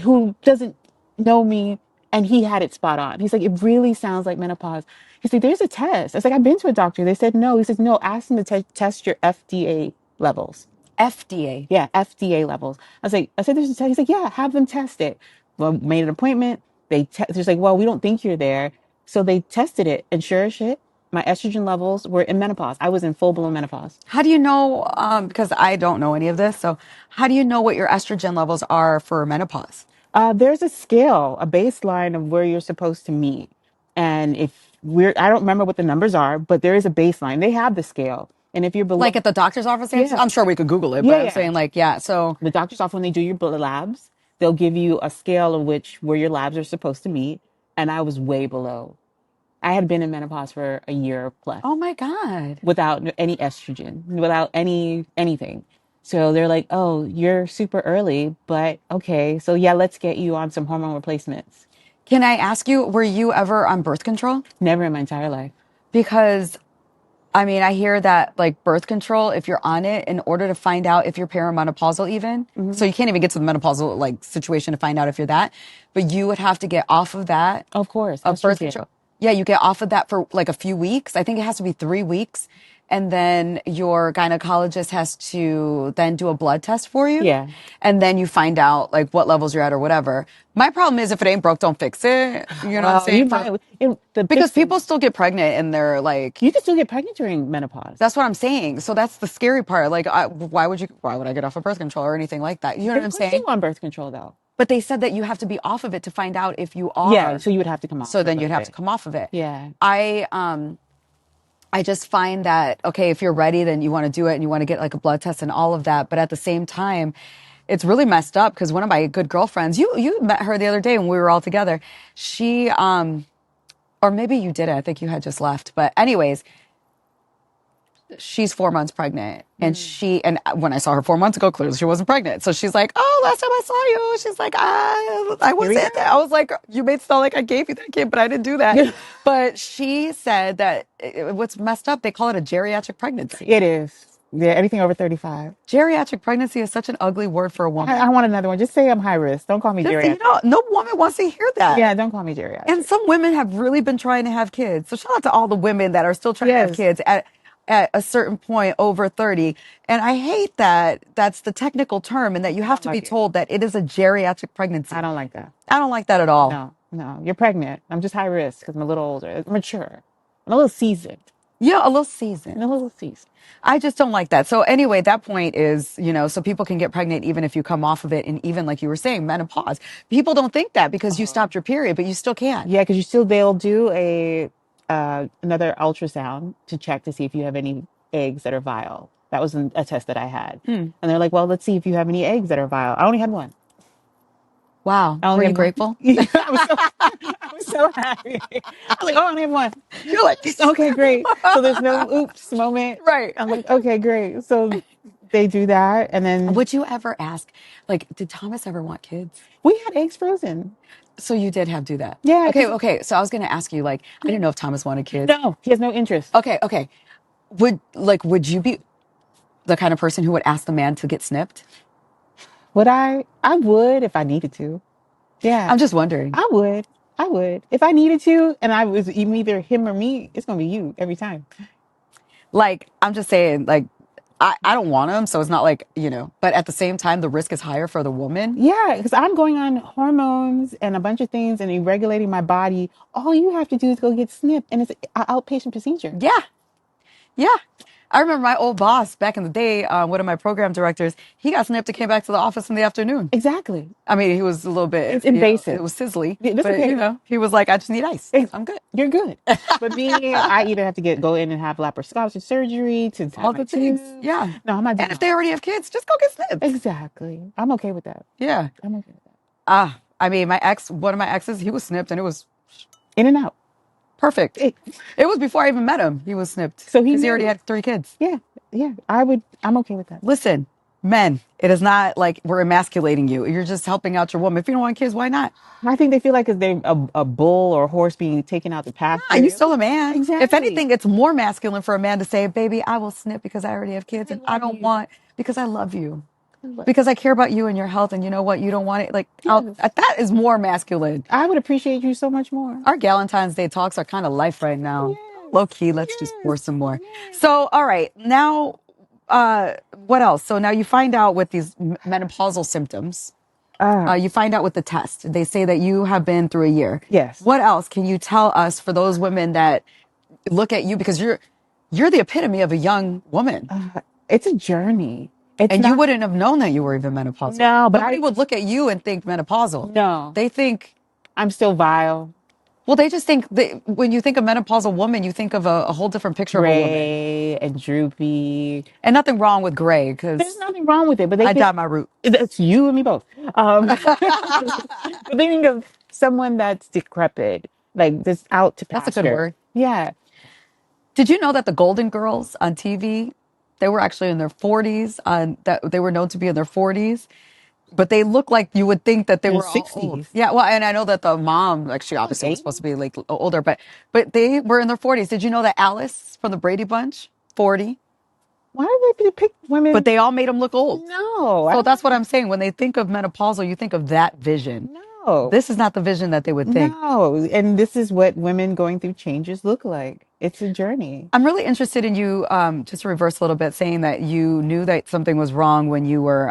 who doesn't know me, and he had it spot on. He's like, it really sounds like menopause. He's like, there's a test. I was like, I've been to a doctor. They said no. He says, no, ask them to test your FDA levels. FDA. Yeah, FDA levels. I said, there's a test. He's like, yeah, have them test it. Well, made an appointment. They're just like, well, we don't think you're there. So they tested it, and sure as shit, my estrogen levels were in menopause. I was in full blown menopause. How do you know? Because I don't know any of this. So how do you know what your estrogen levels are for menopause? There's a scale, a baseline of where you're supposed to meet. And I don't remember what the numbers are, but there is a baseline. They have the scale. And if you're below, Like at the doctor's office? Yeah. I'm sure we could Google it, but Yeah, I'm yeah. saying like, yeah. So the doctor's office, when they do your blood labs, they'll give you a scale of where your labs are supposed to meet. And I was way below. I had been in menopause for a year plus. oh my God. Without any estrogen, without anything. So they're like, oh, you're super early, but okay. So yeah, let's get you on some hormone replacements. Can I ask you, were you ever on birth control? Never in my entire life. Because I mean, I hear that like birth control, if you're on it, in order to find out if you're perimenopausal even, so you can't even get to the menopausal like situation to find out if you're that, but you would have to get off of that. Of course. Of birth estrogen. control. Yeah, you get off of that for like a few weeks. I think it has to be 3 weeks. And then your gynecologist has to then do a blood test for you. Yeah. And then you find out like what levels you're at or whatever. My problem is if it ain't broke, don't fix it. You know what I'm saying? Because people still get pregnant and they're like, you can still get pregnant during menopause. that's what I'm saying. So that's the scary part. Like, why would I get off of birth control or anything like that? You know what I'm saying? You on birth control though. But they said that you have to be off of it to find out if you are. Yeah, so you would have to come off. So then you'd have to come off of it. Yeah. I just find that, okay, if you're ready, then you want to do it and you want to get like a blood test and all of that. But at the same time, it's really messed up because one of my good girlfriends, you met her the other day when we were all together. She, or maybe you didn't. I think you had just left. But anyways, she's 4 months pregnant, and and when I saw her 4 months ago, clearly she wasn't pregnant. So she's like, "Oh, last time I saw you," she's like, "I Here we wasn't." go. I was like, "You made it sound like I gave you that kid, but I didn't do that." But she said that what's messed up, they call it a geriatric pregnancy. It is. Yeah, anything over 35. Geriatric pregnancy is such an ugly word for a woman. I want another one. Just say I'm high risk. Don't call me Just, geriatric. no woman wants to hear that. Yeah, don't call me And geriatric. some women have really been trying to have kids. So shout out to all the women that are still trying to have Yes. kids at a certain point over 30. And I hate that that's the technical term and that you have to be told that it is a geriatric pregnancy. I don't like that. I don't like that at all. No. You're pregnant. I'm just high risk because I'm a little older, mature. I'm a little seasoned. Yeah, a little seasoned. A little seasoned. I just don't like that. So anyway, that point is, so people can get pregnant even if you come off of it. And even like you were saying, menopause. People don't think that because you stopped your period, but you still can. Yeah, because they'll do another ultrasound to check to see if you have any eggs that are vile. That was a test that I had. And they're like, well, let's see if you have any eggs that are vile. I only had one. Wow. Were you grateful? Yeah, I was so happy. I was like, oh, I only have one. You're like, okay, great. So there's no oops moment. Right. I'm like, okay, great. So they do that. And then would you ever ask, like, did Thomas ever want kids? We had eggs frozen. So you did do that? Yeah. Okay. So I was going to ask you, like, I didn't know if Thomas wanted kids. No, he has no interest. Okay. Would you be the kind of person who would ask the man to get snipped? Would I? I would if I needed to. Yeah. I'm just wondering. I would. If I needed to, and I was either him or me, it's going to be you every time. Like, I'm just saying, like, I don't want him, so it's not like, but at the same time, the risk is higher for the woman. Yeah, because I'm going on hormones and a bunch of things and regulating my body. All you have to do is go get snipped, and it's an outpatient procedure. Yeah. I remember my old boss back in the day, one of my program directors, he got snipped and came back to the office in the afternoon. Exactly. I mean, he was a little bit... It's invasive. It was sizzly. That's but, okay. He was like, I just need ice. I'm good. You're good. But me, I either have to go in and have laparoscopic surgery to all the things. Yeah. No, I'm not doing And if they already have kids, just go get snipped. Exactly. I'm okay with that. Yeah. I'm okay with that. I mean, one of my exes, he was snipped and it was... in and out. Perfect. It was before I even met him. He was snipped. So he already had 3 kids. Yeah. I'm okay with that. Listen, men, it is not like we're emasculating you. You're just helping out your woman. If you don't want kids, why not? I think they feel like they're a bull or a horse being taken out the pasture. Nah, you're still a man. Exactly. If anything, it's more masculine for a man to say, baby, I will snip because I already have kids and I don't want, because I love you. Because I care about you and your health, and you know what? You don't want it. Like, that is more masculine. I would appreciate you so much more. Our Galentine's Day talks are kind of life right now. Low key, let's just pour some more. So, all right, now, what else? So now you find out with these menopausal symptoms. You find out with the test. They say that you have been through a year. Yes. What else can you tell us for those women that look at you, because you're the epitome of a young woman. It's a journey. You wouldn't have known that you were even menopausal. No, but nobody would look at you and think menopausal. No. They think I'm still vile. Well, they just think when you think of menopausal woman, you think of a whole different picture gray of a woman. Gray and droopy. And nothing wrong with gray, because there's nothing wrong with it. But I dyed my root. That's you and me both. But they think of someone that's decrepit, like this out to pasture. That's a good word. Yeah. Did you know that the Golden Girls on TV, they were actually in their 40s? That they were known to be in their 40s. But they look like you would think that they were 60s. Old. Yeah, well, and I know that the mom, like, she obviously was supposed to be like older, but they were in their 40s. Did you know that Alice from the Brady Bunch, 40? Why do they pick women? But they all made them look old. No. So that's what I'm saying. When they think of menopausal, you think of that vision. No. This is not the vision that they would think. No. And this is what women going through changes look like. It's a journey. I'm really interested in you, just to reverse a little bit, saying that you knew that something was wrong when you were...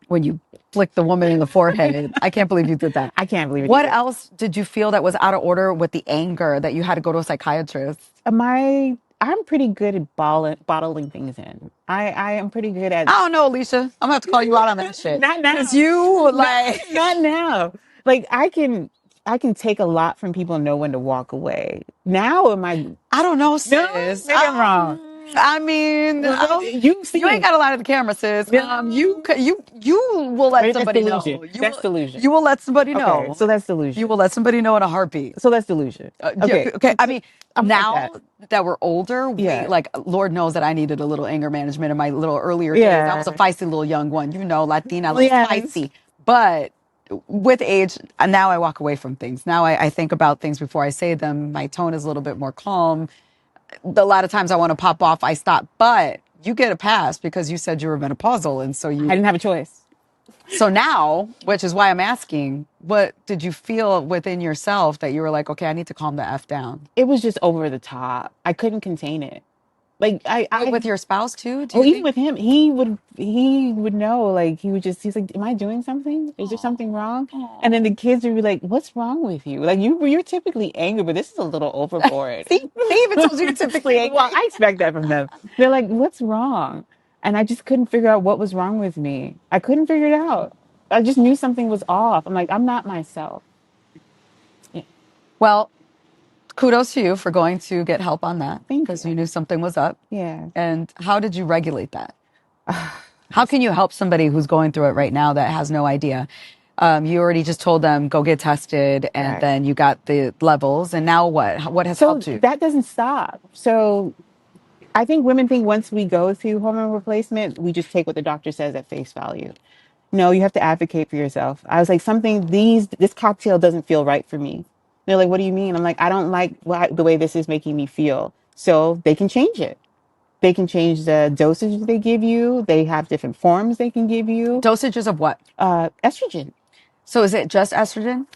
when you flicked the woman in the forehead. I can't believe you did that. I can't believe it. What else did you feel that was out of order with the anger that you had to go to a psychiatrist? I'm pretty good at bottling things in. I am pretty good at... I don't know, Alisha. I'm going to have to call you out on that shit. Not now. Because you, like... Not now. Like, I can take a lot from people and know when to walk away. Now am I... I don't know, sis. No, maybe I'm wrong. I mean, You've you ain't seen. got to lie to the camera, sis. No. You will let Maybe that's somebody delusion. know. That's delusion. You will let somebody Okay, know. so that's You delusion. will let somebody know in a heartbeat. So that's delusion. Yeah, Okay, okay. I so mean, I'm like now that. that we're older, we Yeah, like Lord knows that I needed a little anger management in my little earlier days. I was a yeah, feisty little young one, Latina, a little yes. spicy. But with age, now I walk away from things. Now I think about things before I say them. My tone is a little bit more calm. A lot of times I want to pop off, I stop. But you get a pass because you said you were menopausal, and I didn't have a choice. so now, which is why I'm asking, what did you feel within yourself that you were like, okay, I need to calm the f down? It was just over the top. I couldn't contain it. Like With your spouse too, do oh, you even think? with him, he would know. Like he's like, "Am I doing something? Is there something wrong?" And then the kids would be like, "What's wrong with you? Like you're typically angry, but this is a little overboard." See, they even told you you're typically Well, angry. I expect that from them. They're like, "What's wrong?" And I just couldn't figure out what was wrong with me. I couldn't figure it out. I just knew something was off. I'm like, I'm not myself. Yeah. Well, kudos to you for going to get help on that Thank because you. you knew something was up. Yeah. And how did you regulate that? How can you help somebody who's going through it right now that has no idea? You already just told them go get tested, and Right. then you got the levels, and now what? What has So helped you? that doesn't stop. So I think women think once we go through hormone replacement, we just take what the doctor says at face value. No, you have to advocate for yourself. I was like, this cocktail doesn't feel right for me. They're like, what do you mean? I'm like, I don't like the way this is making me feel. So they can change it. They can change the dosage they give you. They have different forms they can give you. Dosages of what? Estrogen, So is it just estrogen?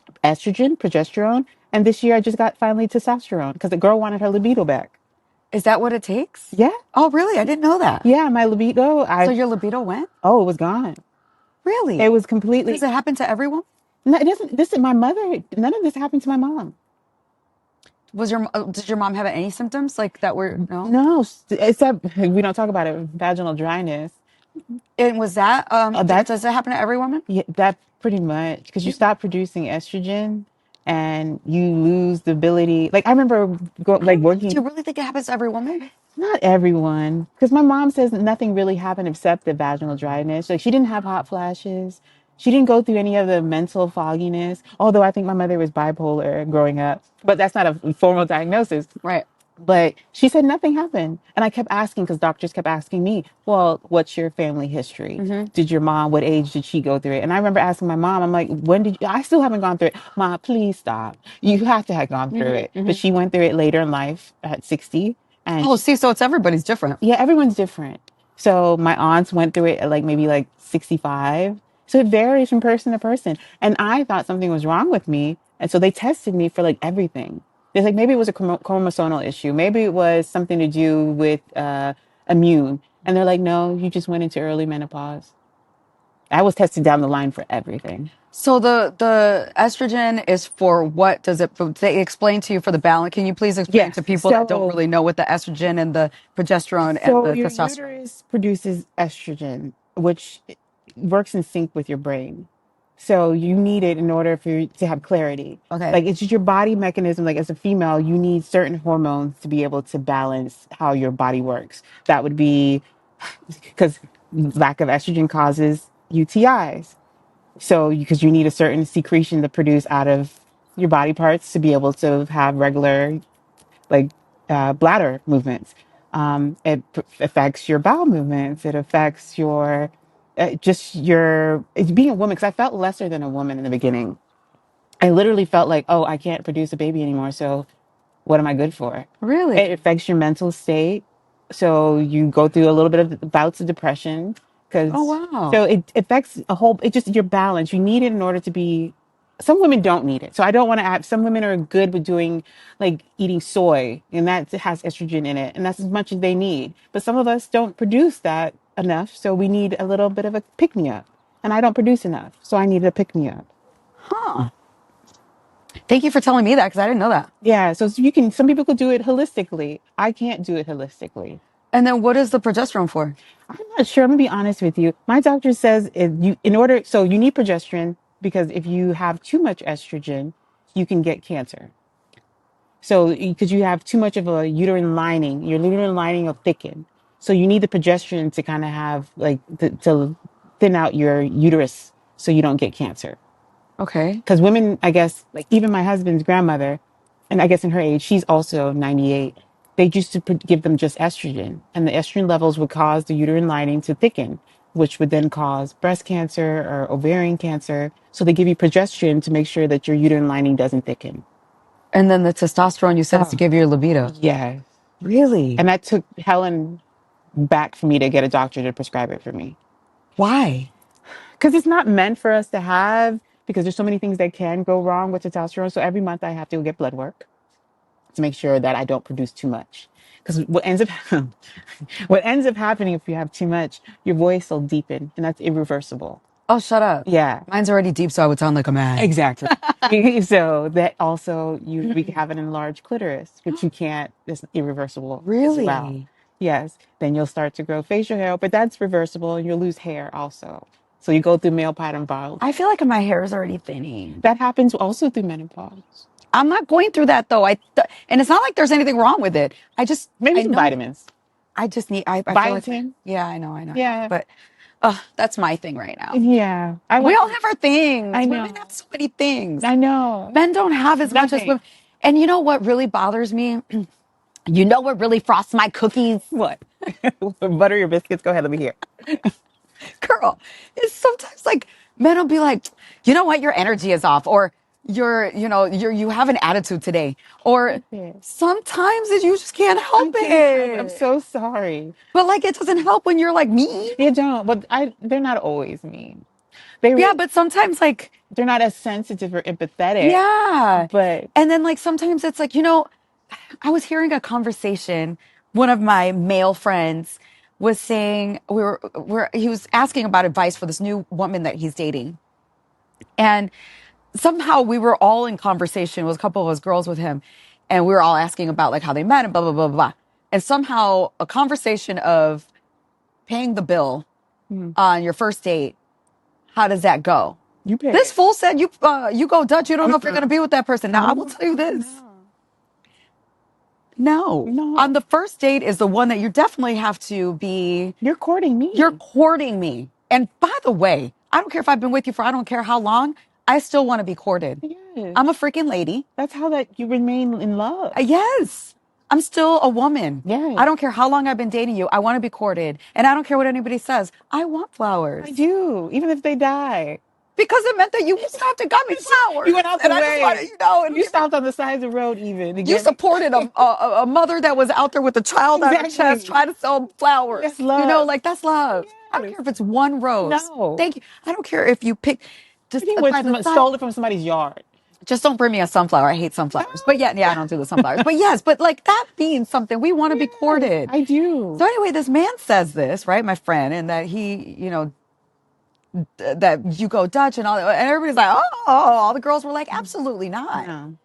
progesterone. And this year I just got finally testosterone because the girl wanted her libido back. Is that what it takes? Yeah. Oh, really? I didn't know that. Yeah. My libido, So your libido went? oh, it was gone. It Really? was Does completely. it happen to everyone? No, it doesn't. This is my mother. None of this happened to my mom. Did your mom have any symptoms like that were no? No, except we don't talk about it. Vaginal dryness. And was that does That's that happen to every woman? yeah, that pretty much because you stop producing estrogen and you lose the ability. Like I remember I don't know. Do working. you really think it happens to every woman? Not everyone, because my mom says nothing really happened except the vaginal dryness. Like she didn't have hot flashes. She didn't go through any of the mental fogginess. Although I think my mother was bipolar growing up, but that's not a formal diagnosis. Right. But she said nothing happened. And I kept asking because doctors kept asking me, well, what's your family history? Did your mom, what age did she go through it? And I remember asking my mom, I'm like, when did you, I still haven't gone through it. Ma, please stop. You have to have gone through it. But she went through it later in life at 60. And Oh, see, so it's everybody's different. yeah, everyone's different. So my aunts went through it at like maybe like 65. So it varies from person to person. And I thought something was wrong with me. And so they tested me for like everything. It's like maybe it was a chromosomal issue. Maybe it was something to do with immune. And they're like, no, you just went into early menopause. I was tested down the line for everything. So the estrogen is for what does it they explain to you for the balance? Can you please explain Yes. to people that don't really know what the estrogen and the progesterone and So the your testosterone? uterus produces estrogen, which works in sync with your brain. So you need it in order for you to have clarity. Okay. Like it's just your body mechanism. Like as a female, you need certain hormones to be able to balance how your body works. That would be because lack of estrogen causes UTIs. So because you need a certain secretion to produce out of your body parts to be able to have regular like bladder movements. It affects your bowel movements. It affects your just your it's being a woman because I felt lesser than a woman in the beginning. I literally felt like, oh, I can't produce a baby anymore. So what am I good for? It Really? affects your mental state. So you go through a little bit of bouts of depression Oh because wow. so it affects a whole, it just your balance. You need it in order to be, some women don't need it. So I don't want to add, some women are good with doing like eating soy and that has estrogen in it and that's as much as they need. But some of us don't produce that enough. So we need a little bit of a pick me up and I don't produce enough. So I need a pick me up. Huh. Thank you for telling me that because I didn't know that. Yeah, so you can. Some people could do it holistically. I can't do it holistically. And then what is the progesterone for? I'm not sure. I'm gonna be honest with you. My doctor says if you, in order, so you need progesterone because if you have too much estrogen, you can get cancer. So because you have too much of a uterine lining, your uterine lining will thicken. So you need the progesterone to kind of have like to thin out your uterus so you don't get cancer. Okay. Because women, I guess, like even my husband's grandmother, and I guess in her age, she's also 98. They used to give them just estrogen, and the estrogen levels would cause the uterine lining to thicken, which would then cause breast cancer or ovarian cancer. So they give you progesterone to make sure that your uterine lining doesn't thicken. And then the testosterone you said is to Oh, give you your libido. yeah. Really? And that took Helen back for me to get a doctor to prescribe it for me. Why? Because it's not meant for us to have, because there's so many things that can go wrong with testosterone. So every month I have to go get blood work to make sure that I don't produce too much. Because what ends up happening if you have too much, your voice will deepen, and that's irreversible. Oh, shut up. Yeah, Mine's already deep, so I would sound like a man. exactly. So that also we can have an enlarged clitoris, which you can't. It's irreversible as well. Really? Yes. Then you'll start to grow facial hair, but that's reversible, and you'll lose hair also. So you go through male pattern bald. I feel like my hair is already thinning. That happens also through menopause. I'm not going through that though. And it's not like there's anything wrong with it. Maybe I some know, vitamins. I just need, I feel like, Biotin. yeah, I know. Yeah. But that's my thing right now. Yeah. I We went all through. have our things. I Women have know. so many things. I know. Men don't have as much as Nothing. women. And you know what really bothers me? You know what really frosts my cookies? What? Butter your biscuits. Go ahead. Let me hear. Girl, it's sometimes like men will be like, you know what, your energy is off, or you have an attitude today, or Stop it. sometimes you just can't I help can't help it. I'm it. so sorry. But like, it doesn't help when you're like me. You don't. But they're not always mean. They Yeah, really, but sometimes like, they're not as sensitive or empathetic. yeah. But And then like sometimes it's like, I was hearing a conversation. One of my male friends was saying he was asking about advice for this new woman that he's dating. And somehow we were all in conversation. It was a couple of us girls with him, and we were all asking about like how they met and blah blah blah blah. And somehow a conversation of paying the bill mm, on your first date. How does that go? you pay This it. fool said you go Dutch. You don't know if you're Mm-mm. going to be with that person. Now I will No, tell you this. no, No. On no. the first date is the one that you definitely have to be, You're courting you're me. courting me. And by the way, I don't care if I've been with you for I don't care how long, I still want to be courted. Yes. I'm a freaking lady. That's how that you remain in love. Yes, I'm still a woman. I Yes. don't care how long I've been dating you. I want to be courted. And I don't care what anybody says. I want I flowers do, even if they die. because it meant that you stopped and got me flowers. You went out the And I just wanted, way. and You stopped on the sides of the road even to you get me. supported a mother that was out there with a child on her chest Exactly. trying to sell flowers. That's love. Like that's love. I don't Yes. care if it's one rose. No. Thank you. I don't care if you pick I just think what by the side. stole it from somebody's yard. Just don't bring me a sunflower. I hate sunflowers. But yeah, I don't do the sunflowers. But yes, but like that means something. We want to be Yes, courted. I do. So anyway, this man says this, right? My friend, and that that you go Dutch and all that. And everybody's like, oh, all the girls were like, absolutely not. No.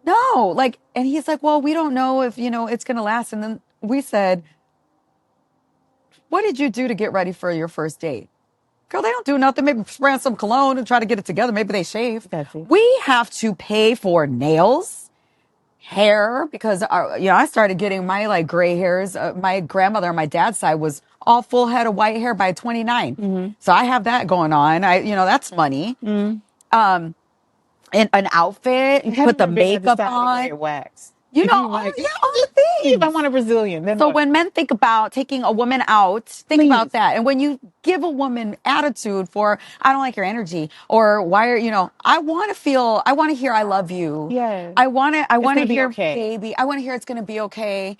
No. Like, and he's like, well, we don't know if, it's going to last. And then we said, what did you do to get ready for your first date? Girl, they don't do nothing. Maybe spray on some cologne and try to get it together. Maybe they shave. That's it. We have to pay for nails, hair, because I started getting my like gray hairs. My grandmother on my dad's side was all full head of white hair by 29. Mm-hmm. So I have that going on. That's money. Mm. Um, and an outfit, You put haven't the been at the makeup side to get on, it waxed. If you like, all the if I things. want a Brazilian, then So what? when men think about taking a woman out, think Please. about that. And when you give a woman attitude for, I don't like your energy, or why are, I want to hear I love you. Yes. I It's want to gonna be hear okay. baby. I want to hear it's going to be okay.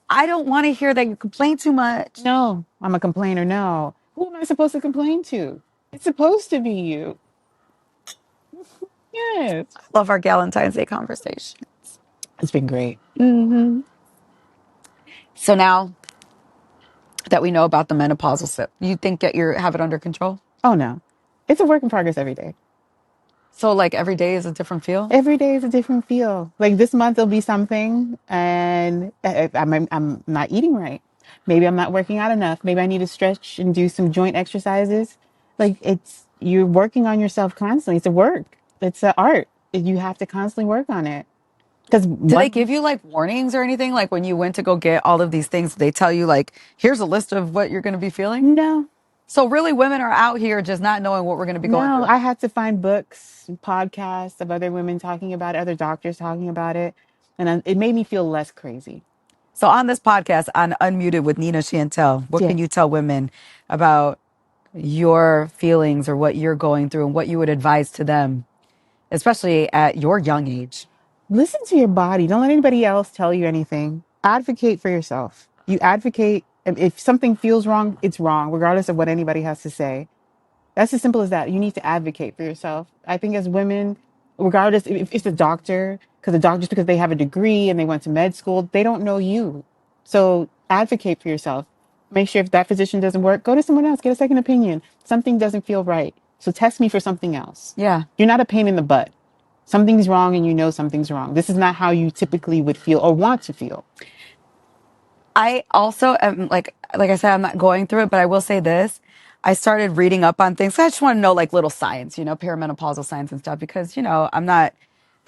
I don't want to hear that you complain too much. No, I'm a complainer. No. Who am I supposed to complain to? It's supposed to be you. Yes. Love our Valentine's Day conversation. It's been great. Mm-hmm. So now that we know about the menopausal sip, you think that you have it under control? Oh no. It's a work in progress every day. So like every day is a different feel? Every day is a different feel. Like this month there'll be something, and I'm not eating right. Maybe I'm not working out enough. Maybe I need to stretch and do some joint exercises. Like you're working on yourself constantly. It's a work. It's an art. You have to constantly work on it. Because Do they give you like warnings or anything? Like when you went to go get all of these things, they tell you like, here's a list of what you're going to be feeling? no, So really women are out here just not knowing what we're going to be going no, through. I had to find books, podcasts of other women talking about it, other doctors talking about it. And it made me feel less crazy. So on this podcast, on Unmuted with Nina Chantel, what can Yes. you tell women about your feelings or what you're going through and what you would advise to them, especially at your young age? Listen to your body. Don't let anybody else tell you anything. Advocate for yourself. You advocate. If something feels wrong, it's wrong, regardless of what anybody has to say. That's as simple as that. You need to advocate for yourself. I think as women, regardless if it's a doctor, because the doctors, because they have a degree and they went to med school, they don't know you. So advocate for yourself. Make sure if that physician doesn't work, go to someone else, get a second opinion. Something doesn't feel right. So test me for something else. Yeah. You're not a pain in the butt. Something's wrong and you know something's wrong. This is not how you typically would feel or want to feel. I also am like I said, I'm not going through it, but I will say this. I started reading up on things. I just want to know like little science, perimenopausal science and stuff because, I'm not,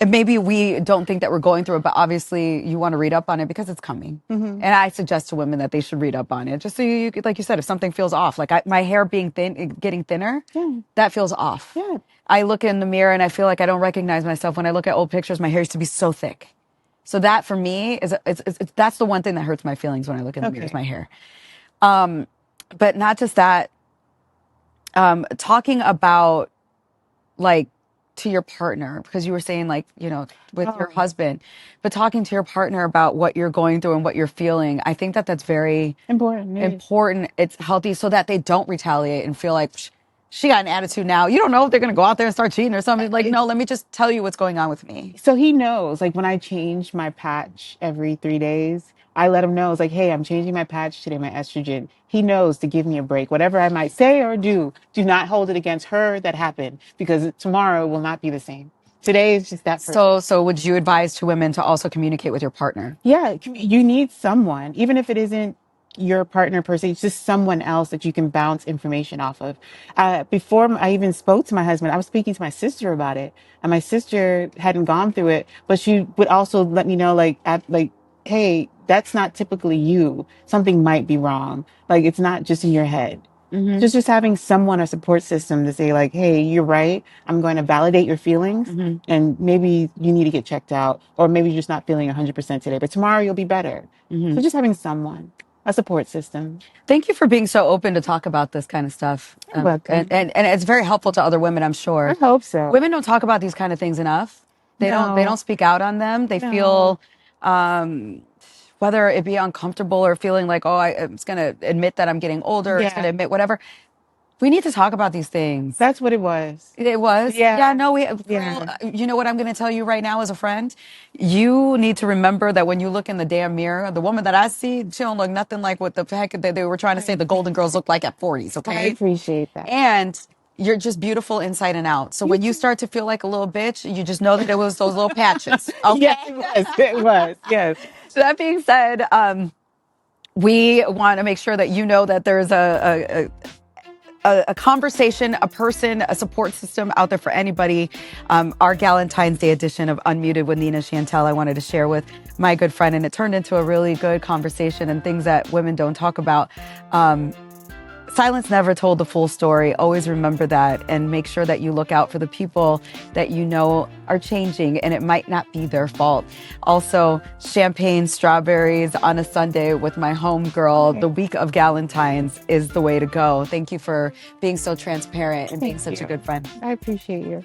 and maybe we don't think that we're going through it, but obviously you want to read up on it because it's coming. Mm-hmm. And I suggest to women that they should read up on it just so you could, like you said, if something feels off, like my hair being thin, getting thinner, Yeah. that feels off. Yeah. I look in the mirror and I feel like I don't recognize myself. When I look at old pictures, my hair used to be so thick. So that for me is that's the one thing that hurts my feelings when I look in the mirror is my hair. But not just that. Talking about like to your partner because you were saying like with your husband, but talking to your partner about what you're going through and what you're feeling. I think that that's very important. It's healthy so that they don't retaliate and feel like she got an attitude now. You don't know if they're going to go out there and start cheating or something. Like, no, let me just tell you what's going on with me. So he knows, like when I change my patch every 3 days, I let him know, it's like, hey, I'm changing my patch today, my estrogen. He knows to give me a break. Whatever I might say or do not hold it against her that happened because tomorrow will not be the same. Today is just that person. So would you advise to women to also communicate with your partner? Yeah, you need someone, even if it isn't your partner per se, it's just someone else that you can bounce information off of. Before I even spoke to my husband, I was speaking to my sister about it, and my sister hadn't gone through it, but she would also let me know, like, hey, that's not typically you. Something might be wrong. Like, it's not just in your head. Mm-hmm. Just having someone, a support system to say like, hey, you're right. I'm going to validate your feelings and maybe you need to get checked out or maybe you're just not feeling 100% today, but tomorrow you'll be better. So just having someone, a support system. Thank you for being so open to talk about this kind of stuff. You're welcome. And it's very helpful to other women, I'm sure. I hope so. Women don't talk about these kind of things enough. They don't speak out on them. They feel whether it be uncomfortable or feeling like, oh, I'm just going to admit that I'm getting older, it's going to admit whatever. We need to talk about these things. That's what it was. It was? Yeah. No, you know what I'm going to tell you right now as a friend? You need to remember that when you look in the damn mirror, the woman that I see, she don't look nothing like what the heck they were trying to say the Golden Girls look like at 40s, okay? I appreciate that. And you're just beautiful inside and out. So when you start to feel like a little bitch, you just know that it was those little patches, okay? Yes, it was. Yes. So that being said, we want to make sure that you know that there's a conversation, a person, a support system out there for anybody. Our Galentine's Day edition of Unmuted with Nina Chantel, I wanted to share with my good friend, and it turned into a really good conversation and things that women don't talk about. Silence never told the full story. Always remember that and make sure that you look out for the people that you know are changing and it might not be their fault. Also, champagne, strawberries on a Sunday with my homegirl. The week of Galentine's is the way to go. Thank you for being so transparent and being such a good friend. I appreciate you.